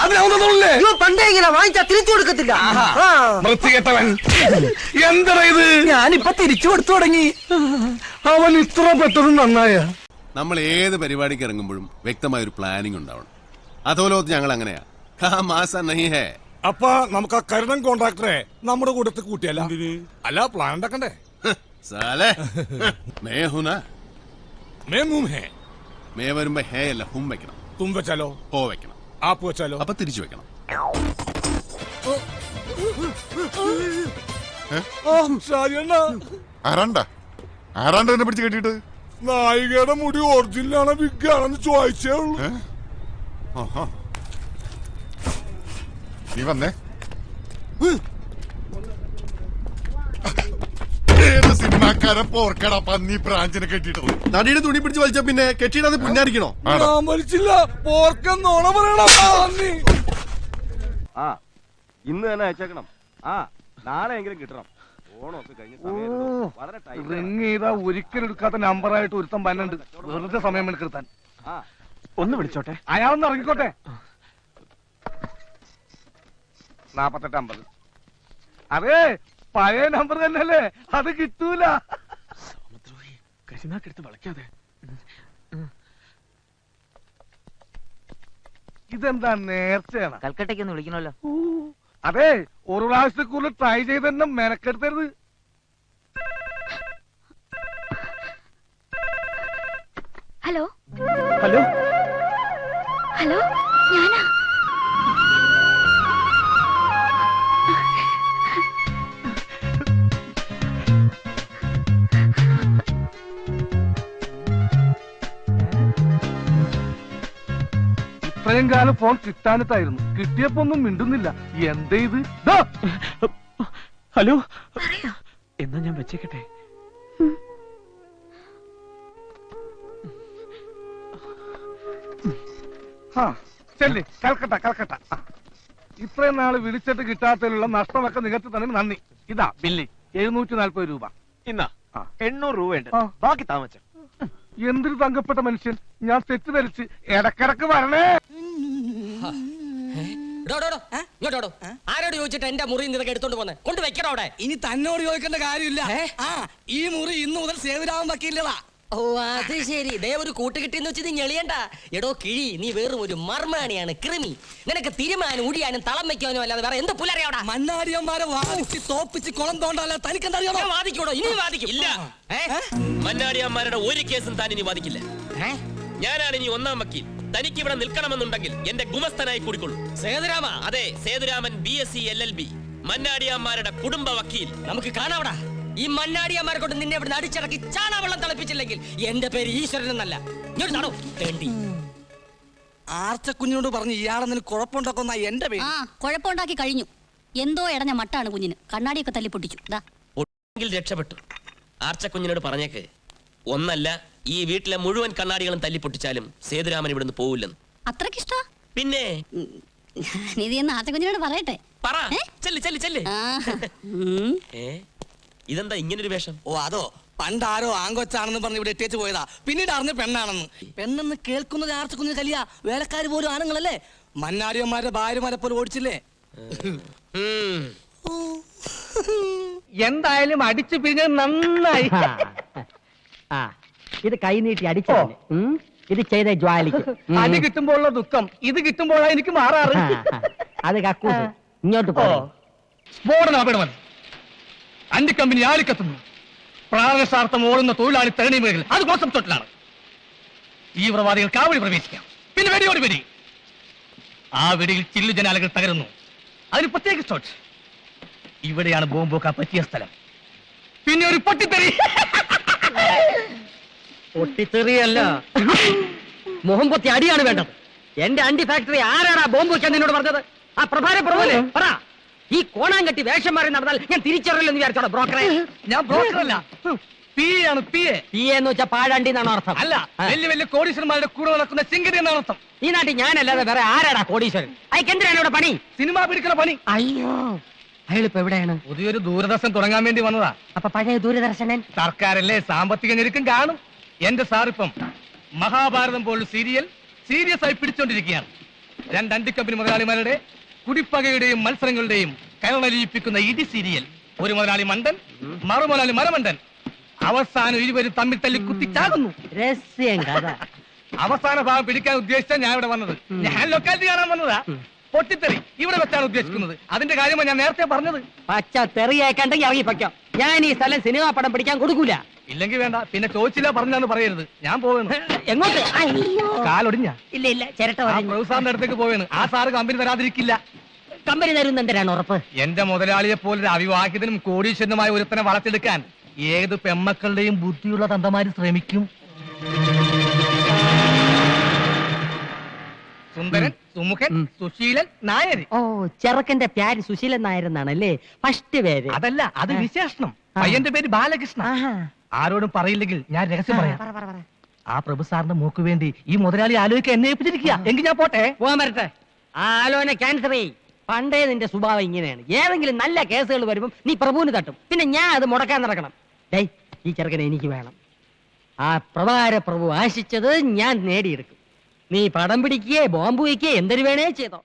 ഇവ പണ്ടേ ഇങ്ങനെ വാങ്ങിച്ചാ തിരിച്ചു കൊടുക്കത്തില്ല. വൃത്തികെട്ടവൻ. എന്താ ഇത്? ഞാനിപ്പൊ തിരിച്ചു കൊടുത്തു തുടങ്ങി. അവൻ ഇത്ര പെട്ടതും നന്നായ. നമ്മൾ ഏത് പരിപാടിക്ക് ഇറങ്ങുമ്പോഴും വ്യക്തമായ ഒരു പ്ലാനിംഗ് ഉണ്ടാവണം. അതോലോത്ത് ഞങ്ങൾ അങ്ങനെയാ. അപ്പൊ നമുക്ക് ആ കരുണൻ കോൺട്രാക്ടറെ നമ്മുടെ കൂട്ടത്തിൽ കൂട്ടിയല്ല? അല്ല, പ്ലാൻ ഉണ്ടാക്കണ്ടേ? സാലേ മേ ഹുന മേ മും ഹേ. മേ വരുമ്പോ ഹേ അല്ല ഹും വെക്കണം. തും വെച്ചാലോ? ഹോ വെക്കണം. ആപ്പ് വെച്ചാലോ? അപ്പൊ തിരിച്ചു വെക്കണം. ആരാണ്ട എന്നെ പിടിച്ച് കെട്ടിയിട്ട്? നായികയുടെ മുടി ഒറിജിനലാണോ വിഗാണെന്ന് ചോദിച്ചേ ഉള്ളൂ. നീ വന്നേ. സിനിമാക്കാരൻ പോർക്കടാ പന്നി ബ്രാഞ്ചിനെ കെട്ടിയിട്ടത്. നടിയുടെ തുണി പിടിച്ച് വലിച്ച പിന്നെ കെട്ടിയിടാതെ പുന്നാരിക്കണോ? ഞാൻ വലിച്ചില്ല. പോർക്കെന്നോണ പറയണം. ആ, ഇന്ന് തന്നെ അയച്ചേക്കണം. ആ, നാളെ എങ്കിലും കിട്ടണം. ഓണമൊക്കെ കഴിഞ്ഞ് വളരെ റിങ് ചെയ്താ ഒരിക്കലും എടുക്കാത്ത നമ്പറായിട്ട് ഒരുത്തം പന്നുണ്ട്. വെറുതെ സമയം എടുക്കാൻ. ഒന്ന് വിളിച്ചോട്ടെ. അയാളൊന്ന് ഇറങ്ങിക്കോട്ടെ. 4850. അതെ, പഴയ നമ്പർ തന്നെയല്ലേ? അത് കിട്ടൂല. കരിനാക്കെടുത്ത് വളയ്ക്കാതെ. ഇതെന്താ നേർച്ചയാണ്? കൽക്കട്ടയ്ക്ക് ഒന്ന് വിളിക്കണമല്ലോ. അതെ, ഒരു പ്രാവശ്യത്തെ കൂടുതൽ ട്രൈ ചെയ്ത് തന്നെ മെനക്കെടുത്തരുത്. ഹലോ ഹലോ ഹലോ, ഞാനാ. ഇത്രയും കാലം ഫോൺ കിട്ടാനിട്ടായിരുന്നു. കിട്ടിയപ്പോ ഒന്നും മിണ്ടുന്നില്ല. എന്തേ ഇത്? ഹലോ, എന്നാ ഞാൻ വെച്ചേക്കട്ടെ. ചെല്ലി കൽക്കട്ട കൽക്കട്ട. ഇത്രയും നാള് വിളിച്ചിട്ട് കിട്ടാത്തതിലുള്ള നഷ്ടമൊക്കെ നികത്തി തന്നെ നന്ദി. ഇതാ ബില്ല് 740 രൂപ. ഇന്നാ 800 രൂപയുണ്ട്. ബാക്കി താമസം. എന്തൊരു തങ്കപ്പെട്ട മനുഷ്യൻ. ഞാൻ തെറ്റിദ്ധരിച്ച് ഇടക്കിടക്ക് വരണേ. ആരോട് ചോദിച്ചിട്ട് എന്റെ മുറി ഇതൊക്കെ എടുത്തോണ്ട് പോന്നെ? കൊണ്ട് വെക്കണോ അവിടെ? ഇനി തന്നോട് ചോദിക്കേണ്ട കാര്യമില്ല. ഈ മുറി ഇന്നു മുതൽ സേതുരാമൻ വക്കീലതാ. ഓ, അത് ശരി. ദേ ഒരു കൂട്ട് കിട്ടിയെന്ന് വെച്ച് നീ ഞെളിയണ്ട. എടോ കിഴി, നീ വെറും ഒരു മർമാണിയാണ്, കൃമി. നിനക്ക് തിരുമാനും ഉടിയാനും തളം വെക്കാനോ അല്ലാതെ വേറെ എന്ത് പുലറിയാവിടെ? മന്നാടിയന്മാരെ വാദിച്ച് തോപ്പിച്ച് കുളം തോണ്ടല്ല തനിക്കെന്താ? വാദിക്കൂടോ? ഇനി വാദിക്കും. ഇല്ല, മന്നാടിയന്മാരുടെ ഒരു കേസും താൻ ഇനി വാദിക്കില്ല. ഞാനാണ് ഇനി ഒന്നാം വക്കീൽ. തനിക്ക് ഇവിടെ നിൽക്കണമെന്നുണ്ടെങ്കിൽ എന്റെ ഗുമസ്തനായി കൂടിക്കൊള്ളു. സേതുരാമ? അതെ, സേതുരാമൻ, BSc LLB, മന്നാടിയന്മാരുടെ കുടുംബ വക്കീൽ. നമുക്ക് കാണാവടാ. ഈ മണ്ണാടിയന്മാരെ കൊണ്ട് നിന്നെ ഇവിടെ അടിച്ചിറക്കി ചാണാവെള്ളം തിളപ്പിച്ചില്ലെങ്കിൽ എന്റെ പേര് ഈശ്വരൻ എന്നല്ല. ആർച്ചക്കുഞ്ഞിനോട് പറഞ്ഞ് ഇയാളെന്തിന് കുഴപ്പമുണ്ടാക്കുന്ന എന്റെ പേര്. കുഴപ്പമുണ്ടാക്കി കഴിഞ്ഞു. എന്തോ ഇടഞ്ഞ മട്ടാണ് കുഞ്ഞിന്. കണ്ണാടിയൊക്കെ തല്ലി പൊട്ടിച്ചു. രക്ഷപ്പെട്ടു. ആർച്ചക്കുഞ്ഞിനോട് പറഞ്ഞേക്ക്, ഒന്നല്ല ഈ വീട്ടിലെ മുഴുവൻ കണ്ണാടികളും തല്ലി പൊട്ടിച്ചാലും സേതുരാമൻ ഇവിടുന്ന് പോവില്ലെന്ന്. അത്രക്കിഷ്ട? പിന്നെ നീ ആർച്ചക്കുഞ്ഞിനോട് പറയട്ടെ. പറ, ചെല്ല് ചെല്ല് ചെല്ല്. ഇതെന്താ ഇങ്ങനൊരു വേഷം? ഓ അതോ, പണ്ടാരോ ആങ്കൊച്ചാണെന്ന് പറഞ്ഞ് ഇവിടെ ഇട്ടേച്ച് പോയതാ, പിന്നീട് അറിഞ്ഞ പെണ്ണാണെന്ന്. പെണ്ണെന്ന് കേൾക്കുന്നത് ആർച്ചക്കുഞ്ഞിന് കലിയ, വേലക്കാര് പോലും ആണുങ്ങളല്ലേ, മന്നാരിയന്മാരുടെ ഭാര്യമാരെ പോലെ ഓടിച്ചില്ലേ. എന്തായാലും അടിച്ചു പിരിഞ്ഞത് നന്നായി. ഇത് കൈനീട്ടി അടിച്ചോ, ഇത് ചെയ്ത ജ്വാലിക്ക്. അത് കിട്ടുമ്പോഴുള്ള ദുഃഖം ഇത് കിട്ടുമ്പോഴാണ് എനിക്ക് മാറാറ്. അത് കക്കൂസ്. ഇങ്ങോട്ട് പോ. സ്ഫോടനം അപകടം. അന്റിക്കമ്പനി ആളിക്കത്തുന്നു. പ്രാണസാർത്ഥം ഓടുന്ന തൊഴിലാളി തരണി മേഖല അത് കോൺസെപ്റ്റോട്ടിലാണ്. തീവ്രവാദികൾ കാവടി പ്രവേശിക്കാം. പിന്നെ വെടിയോട് വെടി. ആ വെടിയിൽ ചില്ലു ജനാലകൾ തകരുന്നു. അതിന് പ്രത്യേക ഷോട്ട്. ഇവിടെയാണ് ബോംബൊക്കെ പറ്റിയ സ്ഥലം. പിന്നെ ഒരു പൊട്ടിത്തെറി. പൊട്ടിത്തെറിയല്ല, മുഖം പൊത്തി അടിയാണ് വേണ്ടത്. എന്റെ അണ്ടി ഫാക്ടറി ആരാടാ ബോംബ് വെക്കാൻ നിന്നോട് പറഞ്ഞത്? ആ പ്രഭാര പ്രഭുവല്ലേ പറ. ഈ കോണാങ്കട്ടി വേഷം മാറി നടന്നാൽ ഞാൻ തിരിച്ചറിയില്ലെന്ന് വിചാരിച്ചോടാ ബ്രോക്കറെ? ഞാൻ ബ്രോക്കറല്ല, പി ആണ്. പി എന്ന് വെച്ചാൽ പാഴാണ്ടി എന്നാണ് അർത്ഥം. അല്ല, വലിയ വലിയ കോടീശ്വരന്മാരുടെ കൂടെ നടക്കുന്ന ചിങ്കരി എന്നാണ് അർത്ഥം. ഈ നാട്ടിൽ ഞാനല്ലാതെ വേറെ ആരാടാ കോടീശ്വരൻ? അയക്കെന്തിനാണ് ഇവിടെ പണി? സിനിമ പിടിക്കുന്ന പണി. അയ്യോ, അയാളിപ്പോ എവിടെയാണ്? പുതിയൊരു ദൂരദർശൻ തുടങ്ങാൻ വേണ്ടി വന്നതാ. അപ്പൊ പഴയ ദൂരദർശനൻ സർക്കാരല്ലേ, സാമ്പത്തിക ഞെരുക്കം കാണും. എന്റെ സാറിപ്പം മഹാഭാരതം പോലുള്ള സീരിയസ് ആയി പിടിച്ചോണ്ടിരിക്കുകയാണ്. രണ്ട് അണ്ടിക്കമ്പനി മുതലാളിമാരുടെ കുടിപ്പകയുടെയും മത്സരങ്ങളുടെയും കരളലിയിപ്പിക്കുന്ന ഇടി സീരിയൽ. ഒരു മുതലാളി മണ്ടൻ, മറുമുതലാളി മരമണ്ടൻ. അവസാനം ഇരുവരും തമ്മിൽ തല്ലി കുത്തിച്ചാകുന്നു. രഹസ്യം കഥ. അവസാന ഭാഗം പിടിക്കാൻ ഉദ്ദേശിച്ചാണ് ഞാൻ ഇവിടെ വന്നത്. ഞാൻ ലൊക്കാലിറ്റി കാണാൻ വന്നതാ. പൊട്ടിത്തെറി ഇവിടെ വെച്ചാണ് ഉദ്ദേശിക്കുന്നത്. അതിന്റെ കാര്യമാണ് ഞാൻ നേരത്തെ പറഞ്ഞത്. പച്ച തെറിയേക്കണ്ടെങ്കിൽ ഇറങ്ങി പൊയ്ക്കോ. ഞാൻ ഈ സ്ഥലം സിനിമാ പടം പിടിക്കാൻ കൊടുക്കൂല. ഇല്ലെങ്കിൽ വേണ്ട, പിന്നെ ചോദിച്ചില്ല പറഞ്ഞാന്ന് പറയരുത്. ഞാൻ പോവുന്നു. എങ്ങോട്ട്? കാലൊടിഞ്ഞ? ഇല്ല ഇല്ല, ചിരട്ട സാറിന്റെ അടുത്തേക്ക് പോവേണ്. ആ സാറ് കമ്പനി തരാതിരിക്കില്ല. കമ്പനി തരുന്ന എന്തിനാണ് ഉറപ്പ്? എന്റെ മുതലാളിയെ പോലെ അവിവാഹിതനും കോടീശ്വരനുമായ ഒരുത്തനെ വളർത്തിയെടുക്കാൻ ഏത് പെമ്മക്കളുടെയും ബുദ്ധിയുള്ള തന്തമാര് ശ്രമിക്കും. സുന്ദരൻ, സുമുഖൻ, സുശീലൻ, നായർ. ഓ, ചെറുക്കന്റെ പേര് സുശീലൻ നായർ എന്നാണല്ലേ ഫസ്റ്റ് പേര്? അതല്ല, അത് വിശേഷണം. പയ്യന്റെ പേര് ബാലകൃഷ്ണ. ആരോടും പറയില്ലെങ്കിൽ ഞാൻ രഹസ്യം പറയാം. ആ പ്രഭു സാറിന്റെ മൂക്ക് വേണ്ടി ഈ മുതലാളി ആലോചിക്കാൻ എന്നെ ഏൽപ്പിച്ചിരിക്കുക. എങ്കിൽ ഞാൻ പോട്ടെ. പോകാൻ വരട്ടെ. ആ ആലോചന ക്യാൻസർ ചെയ്യും. പണ്ടേ നിന്റെ സ്വഭാവം ഇങ്ങനെയാണ്. ഏതെങ്കിലും നല്ല കേസുകൾ വരുമ്പം നീ പ്രഭുവിന് തട്ടും, പിന്നെ ഞാൻ അത് മുടക്കാൻ നടക്കണം. ഡേയ്, ഈ ചെറുക്കനെ എനിക്ക് വേണം. ആ പ്രഭാര പ്രഭു ആശിച്ചത് ഞാൻ നേടിയെടുക്കും. നീ പടം പിടിക്കുകയെ ബോംബ് വയ്ക്കുകയെ എന്തൊരു വേണേ ചെയ്തോ.